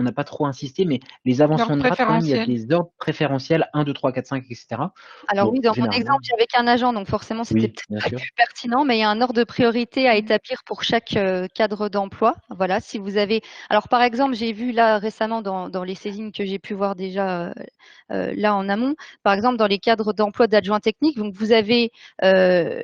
n'a pas trop insisté, mais les avancements de grade, quand même, il y a des ordres préférentiels 1, 2, 3, 4, 5, etc. Alors oui, dans mon exemple, j'avais qu'un agent, donc forcément, c'était peut-être plus pertinent, mais il y a un ordre de priorité à établir pour chaque cadre d'emploi. Voilà, si vous avez… Alors, par exemple, j'ai vu là récemment dans les saisines que j'ai pu voir déjà là en amont, par exemple, dans les cadres d'emploi d'adjoint technique, donc vous avez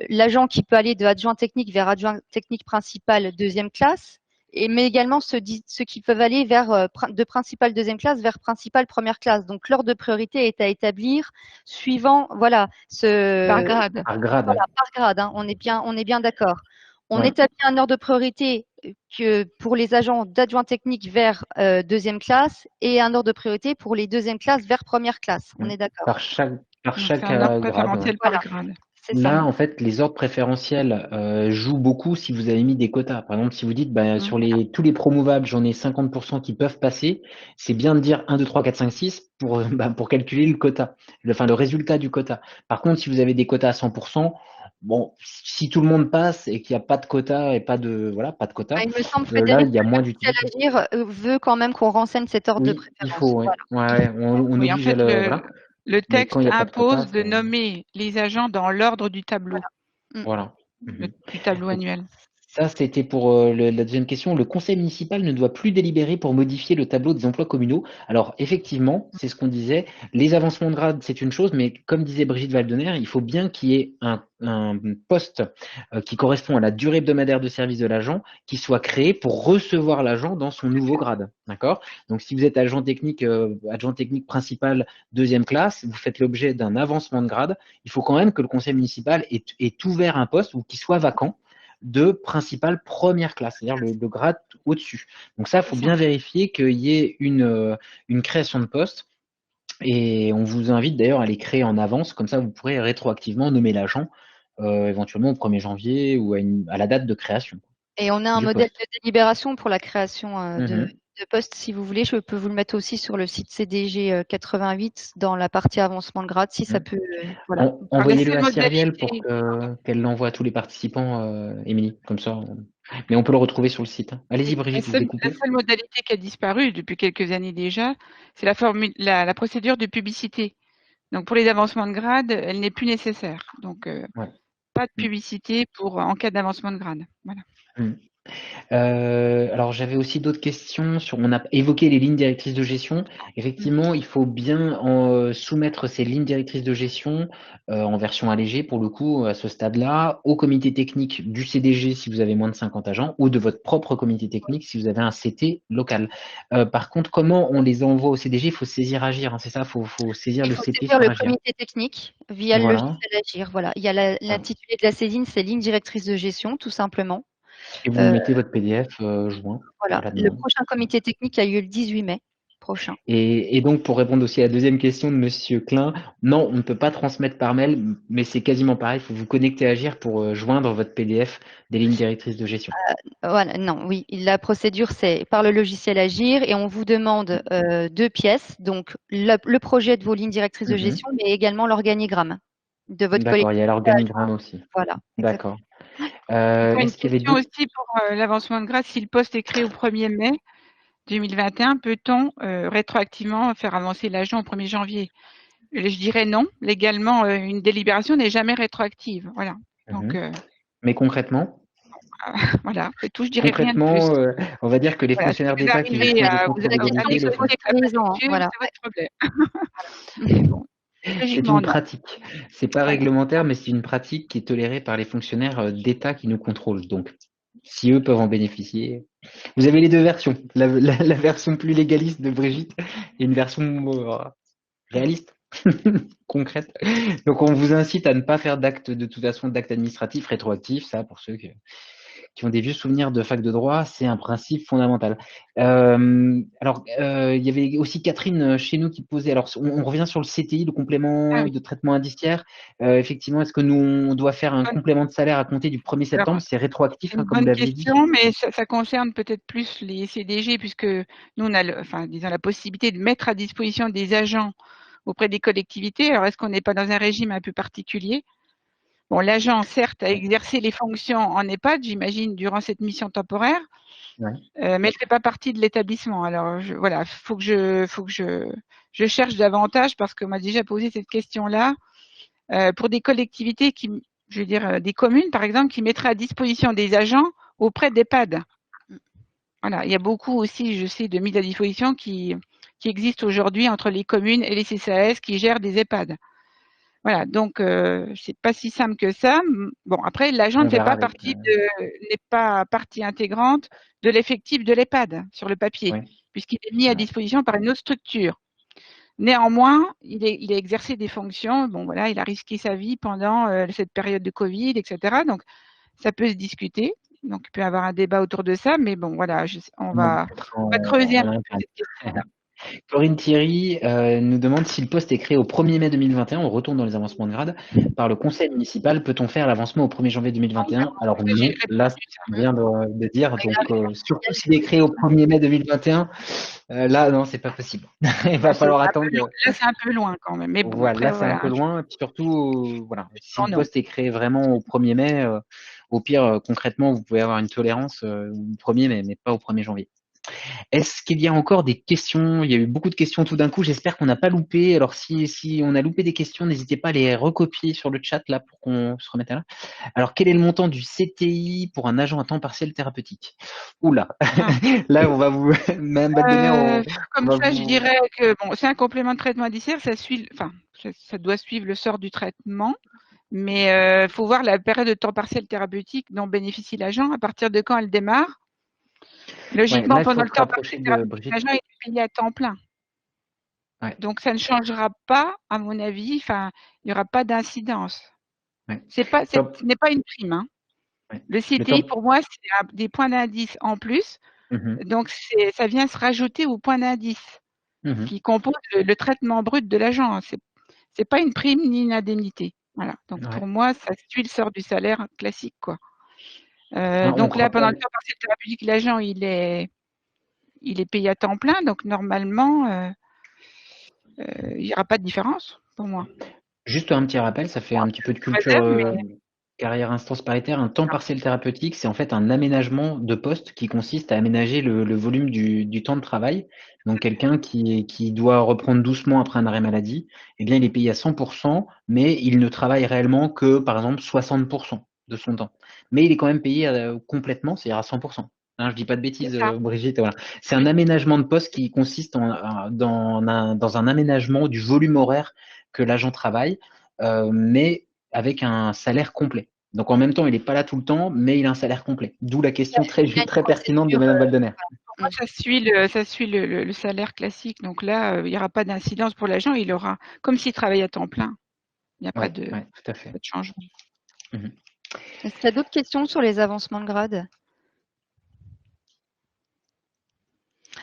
l'agent qui peut aller de adjoint technique vers adjoint technique principal deuxième classe, mais également ceux qui peuvent aller vers de principal deuxième classe vers principal première classe. Donc l'ordre de priorité est à établir suivant par grade. Voilà, par grade, hein, on est bien d'accord. On établit un ordre de priorité pour les agents d'adjoint technique vers deuxième classe et un ordre de priorité pour les deuxième classes vers première classe. On est d'accord. Par chaque ordre préférentiel par grade. Là, en fait, les ordres préférentiels jouent beaucoup si vous avez mis des quotas. Par exemple, si vous dites sur tous les promouvables, j'en ai 50% qui peuvent passer, c'est bien de dire 1, 2, 3, 4, 5, 6 pour calculer le quota, le résultat du quota. Par contre, si vous avez des quotas à 100%, bon, si tout le monde passe et qu'il n'y a pas de quota et pas de quota, il me semble que là, il y a moins d'utilité. Agir veut quand même qu'on renseigne cet ordre de préférence. Il faut, on oblige en fait, le texte impose de nommer les agents dans l'ordre du tableau. Voilà. Du tableau annuel. Ça, c'était pour la deuxième question. Le conseil municipal ne doit plus délibérer pour modifier le tableau des emplois communaux. Alors, effectivement, c'est ce qu'on disait. Les avancements de grade, c'est une chose, mais comme disait Brigitte Valdener, il faut bien qu'il y ait un poste qui correspond à la durée hebdomadaire de service de l'agent qui soit créé pour recevoir l'agent dans son nouveau grade. D'accord ? Donc, si vous êtes agent technique principal deuxième classe, vous faites l'objet d'un avancement de grade. Il faut quand même que le conseil municipal ait ouvert un poste ou qu'il soit vacant de principal première classe, c'est-à-dire le grade au-dessus. Donc ça, il faut bien vérifier qu'il y ait une création de poste. Et on vous invite d'ailleurs à les créer en avance, comme ça vous pourrez rétroactivement nommer l'agent éventuellement au 1er janvier ou à la date de création. Et on a un modèle de délibération pour la création de poste, si vous voulez. Je peux vous le mettre aussi sur le site CDG 88 dans la partie avancement de grade, si ça peut… Voilà. Envoyez-le à Cyrielle pour qu'elle l'envoie à tous les participants, Émilie, comme ça. Mais on peut le retrouver sur le site. Allez-y, Brigitte, vous écoutez. La seule modalité qui a disparu depuis quelques années déjà, c'est la procédure de publicité. Donc, pour les avancements de grade, elle n'est plus nécessaire. Donc, pas de publicité en cas d'avancement de grade. Voilà. Alors j'avais aussi d'autres questions on a évoqué les lignes directrices de gestion. Effectivement, il faut bien soumettre ces lignes directrices de gestion en version allégée pour le coup à ce stade-là au comité technique du CDG si vous avez moins de 50 agents ou de votre propre comité technique si vous avez un CT local. Par contre, comment on les envoie au CDG? Il faut saisir Agir, hein, c'est ça, faut saisir le CT sur le Agir. comité technique via le logiciel Agir. Voilà, il y a l'intitulé de la saisine, c'est lignes directrices de gestion tout simplement. Et vous mettez votre PDF joint. Voilà, le prochain comité technique a lieu le 18 mai prochain. Et donc, pour répondre aussi à la deuxième question de Monsieur Klein, non, on ne peut pas transmettre par mail, mais c'est quasiment pareil. Il faut vous connecter à Agir pour joindre votre PDF des lignes directrices de gestion. Voilà, non, oui, la procédure, c'est par le logiciel Agir et on vous demande 2 pièces, donc le projet de vos lignes directrices de gestion, mais également l'organigramme de votre collectivité. D'accord, il y a l'organigramme aussi. Voilà. D'accord. Une question aussi pour l'avancement de grade, si le poste est créé au 1er mai 2021, peut-on rétroactivement faire avancer l'agent au 1er janvier? Je dirais non. Légalement, une délibération n'est jamais rétroactive. Voilà. Donc, mais concrètement? Voilà, c'est tout, je dirais rien de plus. On va dire que les fonctionnaires d'État qui vous avez voilà. C'est votre problème. Bon. C'est une pratique. C'est pas réglementaire, mais c'est une pratique qui est tolérée par les fonctionnaires d'État qui nous contrôlent. Donc, si eux peuvent en bénéficier. Vous avez les deux versions. La version plus légaliste de Brigitte et une version réaliste, concrète. Donc, on vous incite à ne pas faire d'acte, de toute façon, d'acte administratif rétroactif, ça, pour ceux qui ont des vieux souvenirs de fac de droit, c'est un principe fondamental. Alors, il y avait aussi Catherine chez nous qui posait, alors on revient sur le CTI, le complément de traitement indiciaire. Effectivement, est-ce que nous, on doit faire un complément de salaire à compter du 1er septembre? C'est rétroactif, C'est une comme bonne l'aviez dit. question, mais ça concerne peut-être plus les CDG, puisque nous, on a disons, la possibilité de mettre à disposition des agents auprès des collectivités. Alors, est-ce qu'on n'est pas dans un régime un peu particulier? Bon, l'agent, certes, a exercé les fonctions en EHPAD, j'imagine, durant cette mission temporaire, mais elle ne fait pas partie de l'établissement. Alors, voilà, faut que je cherche davantage, parce qu'on m'a déjà posé cette question-là, pour des collectivités je veux dire, des communes, par exemple, qui mettraient à disposition des agents auprès d'EHPAD. Voilà, il y a beaucoup aussi, je sais, de mises à disposition qui existent aujourd'hui entre les communes et les CCAS qui gèrent des EHPAD. Voilà, donc c'est pas si simple que ça. Bon, après, l'agent n'est pas partie intégrante de l'effectif de l'EHPAD sur le papier, puisqu'il est mis à disposition par une autre structure. Néanmoins, il a exercé des fonctions. Bon, voilà, il a risqué sa vie pendant cette période de Covid, etc. Donc, ça peut se discuter. Donc, il peut y avoir un débat autour de ça. Mais bon, voilà, on va creuser un peu cette question-là. Corinne Thierry nous demande si le poste est créé au 1er mai 2021, on retourne dans les avancements de grade, par le conseil municipal, peut-on faire l'avancement au 1er janvier 2021? Alors non, là, on vient de dire, donc surtout s'il est créé au 1er mai 2021, là, non, c'est pas possible. Il va falloir attendre. Là, c'est un peu loin quand même. Mais bon, voilà, après, là, c'est un peu loin. Et puis surtout, voilà, si le poste est créé vraiment au 1er mai, au pire, concrètement, vous pouvez avoir une tolérance au 1er mai, mais pas au 1er janvier. Est-ce qu'il y a encore des questions? Il y a eu beaucoup de questions tout d'un coup. J'espère qu'on n'a pas loupé. Alors, si on a loupé des questions, n'hésitez pas à les recopier sur le chat là pour qu'on se remette à là. Alors, quel est le montant du CTI pour un agent à temps partiel thérapeutique? Oula, là, on va vous même donner. Comme ça, je dirais que bon, c'est un complément de traitement indiciaire. Ça doit suivre le sort du traitement. Mais il faut voir la période de temps partiel thérapeutique dont bénéficie l'agent, à partir de quand elle démarre. Logiquement, pendant le temps partiel thérapeutique, l'agent est payé à temps plein. Donc, ça ne changera pas, à mon avis, il n'y aura pas d'incidence. Ce n'est pas une prime. Hein. Le CTI, pour moi, c'est des points d'indice en plus. Donc, ça vient se rajouter aux points d'indice qui composent le traitement brut de l'agent. Ce n'est pas une prime ni une indemnité. Voilà. Donc, pour moi, ça suit le sort du salaire classique, quoi. Donc là, pendant le temps partiel thérapeutique, l'agent, il est payé à temps plein. Donc, normalement, il n'y aura pas de différence, pour moi. Juste un petit rappel, ça fait un petit peu de culture carrière instance paritaire. Un temps partiel thérapeutique, c'est en fait un aménagement de poste qui consiste à aménager le volume du temps de travail. Donc, quelqu'un qui doit reprendre doucement après un arrêt maladie, eh bien, il est payé à 100%, mais il ne travaille réellement que, par exemple, 60% de son temps. Mais il est quand même payé complètement, c'est-à-dire à 100%. Hein, je dis pas de bêtises, Brigitte. Voilà. C'est un aménagement de poste qui consiste dans un aménagement du volume horaire que l'agent travaille, mais avec un salaire complet. Donc en même temps, il n'est pas là tout le temps, mais il a un salaire complet. D'où la question très pertinente de Mme Waldener. Moi, ça suit le salaire classique. Donc là, il n'y aura pas d'incidence pour l'agent. Il aura, comme s'il travaillait à temps plein. Il n'y a pas de changement. Est-ce qu'il y a d'autres questions sur les avancements de grade?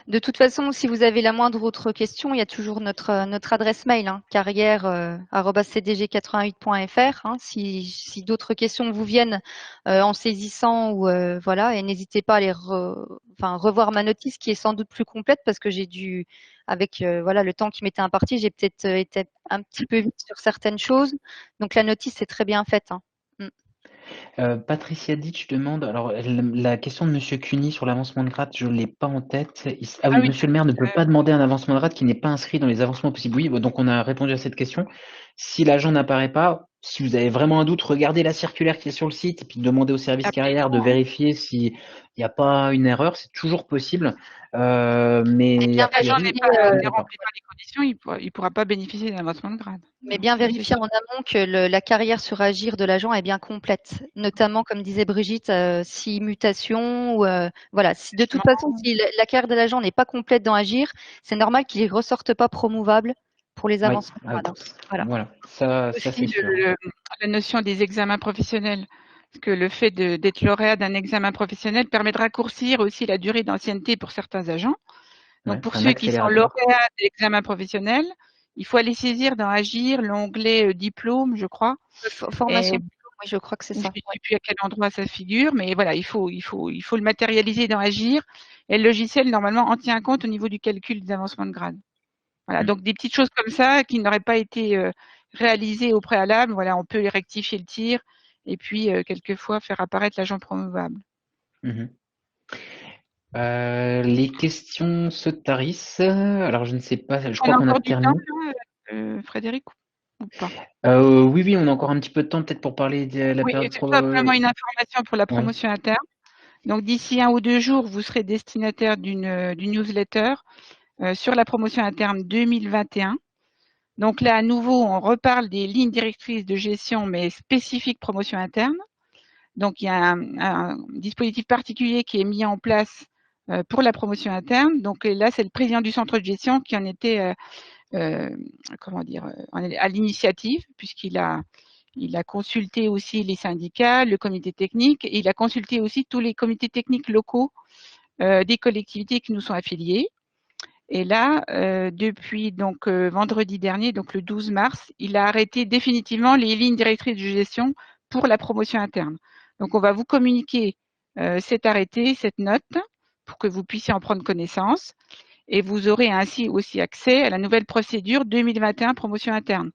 De toute façon, si vous avez la moindre autre question, il y a toujours notre adresse mail, carrière@cdg88.fr. Si d'autres questions vous viennent en saisissant, ou voilà, et n'hésitez pas à aller revoir ma notice qui est sans doute plus complète parce que j'ai dû, avec le temps qui m'était imparti, j'ai peut-être été un petit peu vite sur certaines choses. Donc la notice est très bien faite. Patricia Ditch demande, alors la question de Monsieur Cuny sur l'avancement de grade, je ne l'ai pas en tête. Oui, Monsieur le maire ne peut pas demander un avancement de grade qui n'est pas inscrit dans les avancements possibles. Oui, donc on a répondu à cette question. Si l'agent n'apparaît pas, si vous avez vraiment un doute, regardez la circulaire qui est sur le site et puis demandez au service carrière de vérifier s'il n'y a pas une erreur, c'est toujours possible. Mais l'agent n'est pas rempli par les conditions, il ne pourra pas bénéficier d'un avancement de grade. Mais bien vérifier en amont que la carrière sur Agir de l'agent est bien complète, notamment, comme disait Brigitte, si mutation ou voilà. Si, de toute façon, si la carrière de l'agent n'est pas complète dans Agir, c'est normal qu'il ne ressorte pas promouvable pour les avancements. Voilà, ça c'est sûr. La notion des examens professionnels. Parce que le fait d'être lauréat d'un examen professionnel permet de raccourcir aussi la durée d'ancienneté pour certains agents. Donc, pour ceux qui sont lauréats de l'examen professionnel, il faut aller saisir dans Agir l'onglet diplôme, je crois. Formation. Oui, je crois que c'est ça. Je ne sais plus à quel endroit ça figure, mais voilà, il faut le matérialiser dans Agir. Et le logiciel, normalement, en tient compte au niveau du calcul des avancements de grade. Voilà, donc des petites choses comme ça qui n'auraient pas été réalisées au préalable, voilà, on peut les rectifier le tir et puis quelquefois faire apparaître l'agent promovable. Les questions se tarissent. Alors, je ne sais pas, je crois qu'on a terminé. Frédéric, ou pas? Oui, on a encore un petit peu de temps peut-être pour parler de la période. C'est simplement une information pour la promotion interne. Donc, d'ici 1 ou 2 jours, vous serez destinataire d'une newsletter sur la promotion interne 2021. Donc là, à nouveau, on reparle des lignes directrices de gestion, mais spécifiques promotion interne. Donc, il y a un dispositif particulier qui est mis en place pour la promotion interne. Donc là, c'est le président du centre de gestion qui en était, à l'initiative, puisqu'il a consulté aussi les syndicats, le comité technique, et il a consulté aussi tous les comités techniques locaux des collectivités qui nous sont affiliées. Et là, depuis donc vendredi dernier, donc le 12 mars, il a arrêté définitivement les lignes directrices de gestion pour la promotion interne. Donc, on va vous communiquer cet arrêté, cette note, pour que vous puissiez en prendre connaissance. Et vous aurez ainsi aussi accès à la nouvelle procédure 2021 promotion interne.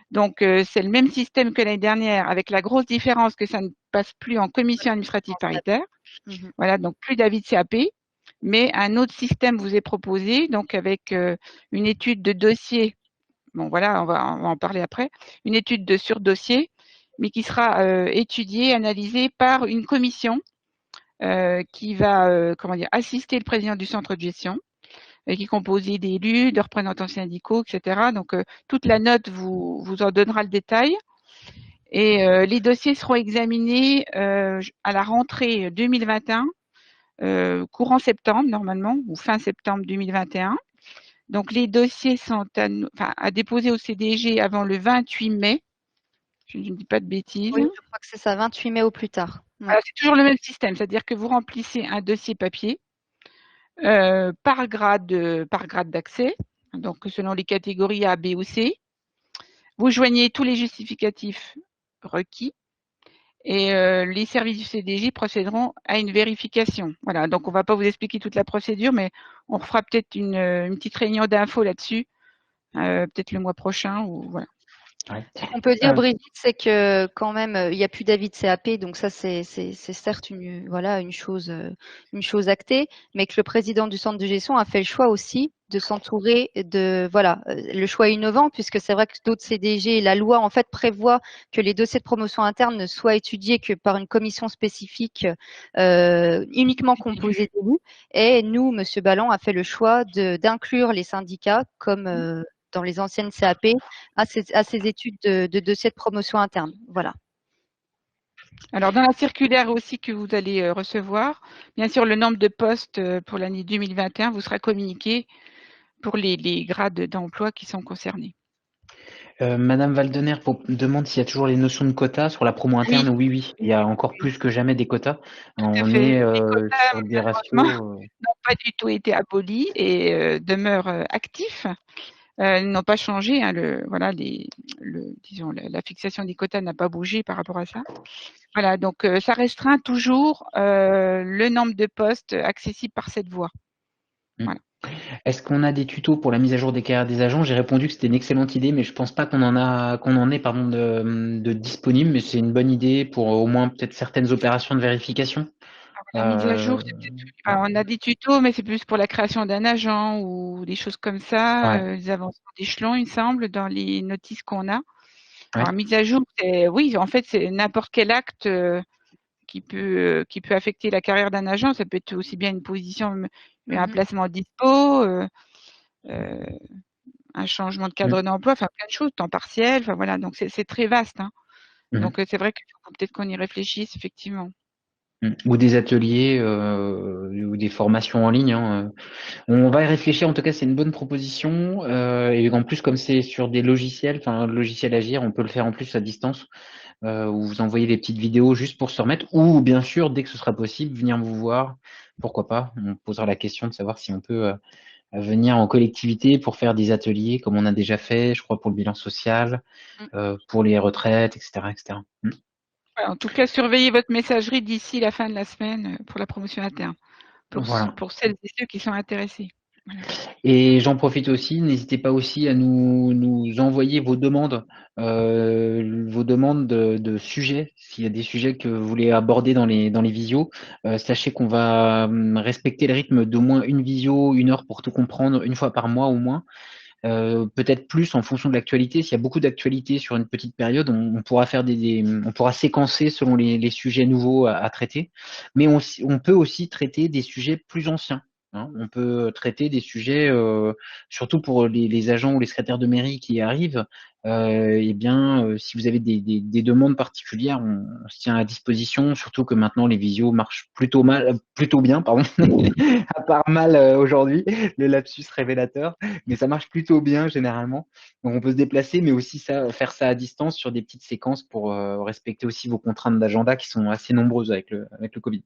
Donc, c'est le même système que l'année dernière, avec la grosse différence que ça ne passe plus en commission administrative paritaire. Voilà, donc plus d'avis de CAP. Mais un autre système vous est proposé, donc avec une étude de dossier. Bon, voilà, on va en parler après. Une étude de sur-dossier, mais qui sera étudiée, analysée par une commission qui va assister le président du centre de gestion, qui est composé d'élus, de représentants syndicaux, etc. Donc, toute la note vous en donnera le détail. Et les dossiers seront examinés à la rentrée 2021. Courant septembre normalement, ou fin septembre 2021. Donc les dossiers sont à déposer au CDG avant le 28 mai. Je ne dis pas de bêtises. Oui, je crois que c'est ça, 28 mai au plus tard. C'est toujours le même système, c'est-à-dire que vous remplissez un dossier papier par grade d'accès, donc selon les catégories A, B ou C. Vous joignez tous les justificatifs requis. Et les services du CDJ procéderont à une vérification. Voilà, donc on ne va pas vous expliquer toute la procédure, mais on fera peut-être une petite réunion d'infos là-dessus, peut-être le mois prochain. Ou voilà. Ce qu'on peut dire, Brigitte, c'est que quand même, il n'y a plus d'avis de CAP, donc ça, c'est certes une chose actée, mais que le président du centre de gestion a fait le choix aussi de s'entourer le choix innovant, puisque c'est vrai que d'autres CDG, la loi en fait prévoit que les dossiers de promotion interne ne soient étudiés que par une commission spécifique uniquement composée d'élus. Et nous, Monsieur Balland a fait le choix d'inclure les syndicats comme dans les anciennes CAP à ces études de dossiers de promotion interne. Voilà. Alors, dans la circulaire aussi que vous allez recevoir, bien sûr, le nombre de postes pour l'année 2021 vous sera communiqué pour les grades d'emploi qui sont concernés. Madame Valdener demande s'il y a toujours les notions de quotas sur la promo interne. Oui, il y a encore plus que jamais des quotas. On est sur des ratios. N'ont pas du tout été abolis et demeurent actifs. N'ont pas changé. Hein, la fixation des quotas n'a pas bougé par rapport à ça. Voilà, donc ça restreint toujours le nombre de postes accessibles par cette voie. Voilà. Est-ce qu'on a des tutos pour la mise à jour des carrières des agents? J'ai répondu que c'était une excellente idée, mais je pense pas qu'on en ait de disponible, mais c'est une bonne idée pour au moins peut-être certaines opérations de vérification. La mise à jour, on a des tutos, mais c'est plus pour la création d'un agent ou des choses comme ça, les avancements d'échelon, il me semble, dans les notices qu'on a. Alors, mise à jour, oui, en fait, c'est n'importe quel acte qui peut affecter la carrière d'un agent. Ça peut être aussi bien une position, un placement dispo, un changement de cadre d'emploi, enfin plein de choses, temps partiel, enfin voilà, donc c'est très vaste. Hein. Donc c'est vrai qu'il faut peut-être qu'on y réfléchisse, effectivement. Ou des ateliers ou des formations en ligne. Hein. On va y réfléchir, en tout cas c'est une bonne proposition. Et en plus comme c'est sur des logiciels, enfin logiciel Agir, on peut le faire en plus à distance, où vous envoyez des petites vidéos juste pour se remettre, ou bien sûr dès que ce sera possible, venir vous voir, pourquoi pas. On posera la question de savoir si on peut venir en collectivité pour faire des ateliers comme on a déjà fait, je crois pour le bilan social, pour les retraites, etc. etc. En tout cas, surveillez votre messagerie d'ici la fin de la semaine pour la promotion interne, pour celles et ceux qui sont intéressés. Voilà. Et j'en profite aussi, n'hésitez pas aussi à nous envoyer vos demandes de sujets. S'il y a des sujets que vous voulez aborder dans les visios, sachez qu'on va respecter le rythme d'au moins une visio, 1 heure pour tout comprendre, 1 fois par mois au moins. Peut-être plus en fonction de l'actualité. S'il y a beaucoup d'actualité sur une petite période, on pourra faire on pourra séquencer selon les sujets nouveaux à traiter. Mais on peut aussi traiter des sujets plus anciens. Hein. On peut traiter des sujets, surtout pour les agents ou les secrétaires de mairie qui arrivent. Eh bien, si vous avez des demandes particulières, on se tient à disposition. Surtout que maintenant les visios marchent plutôt bien, pardon, à part mal aujourd'hui, le lapsus révélateur, mais ça marche plutôt bien généralement. Donc on peut se déplacer, mais aussi faire ça à distance sur des petites séquences pour respecter aussi vos contraintes d'agenda qui sont assez nombreuses avec le Covid.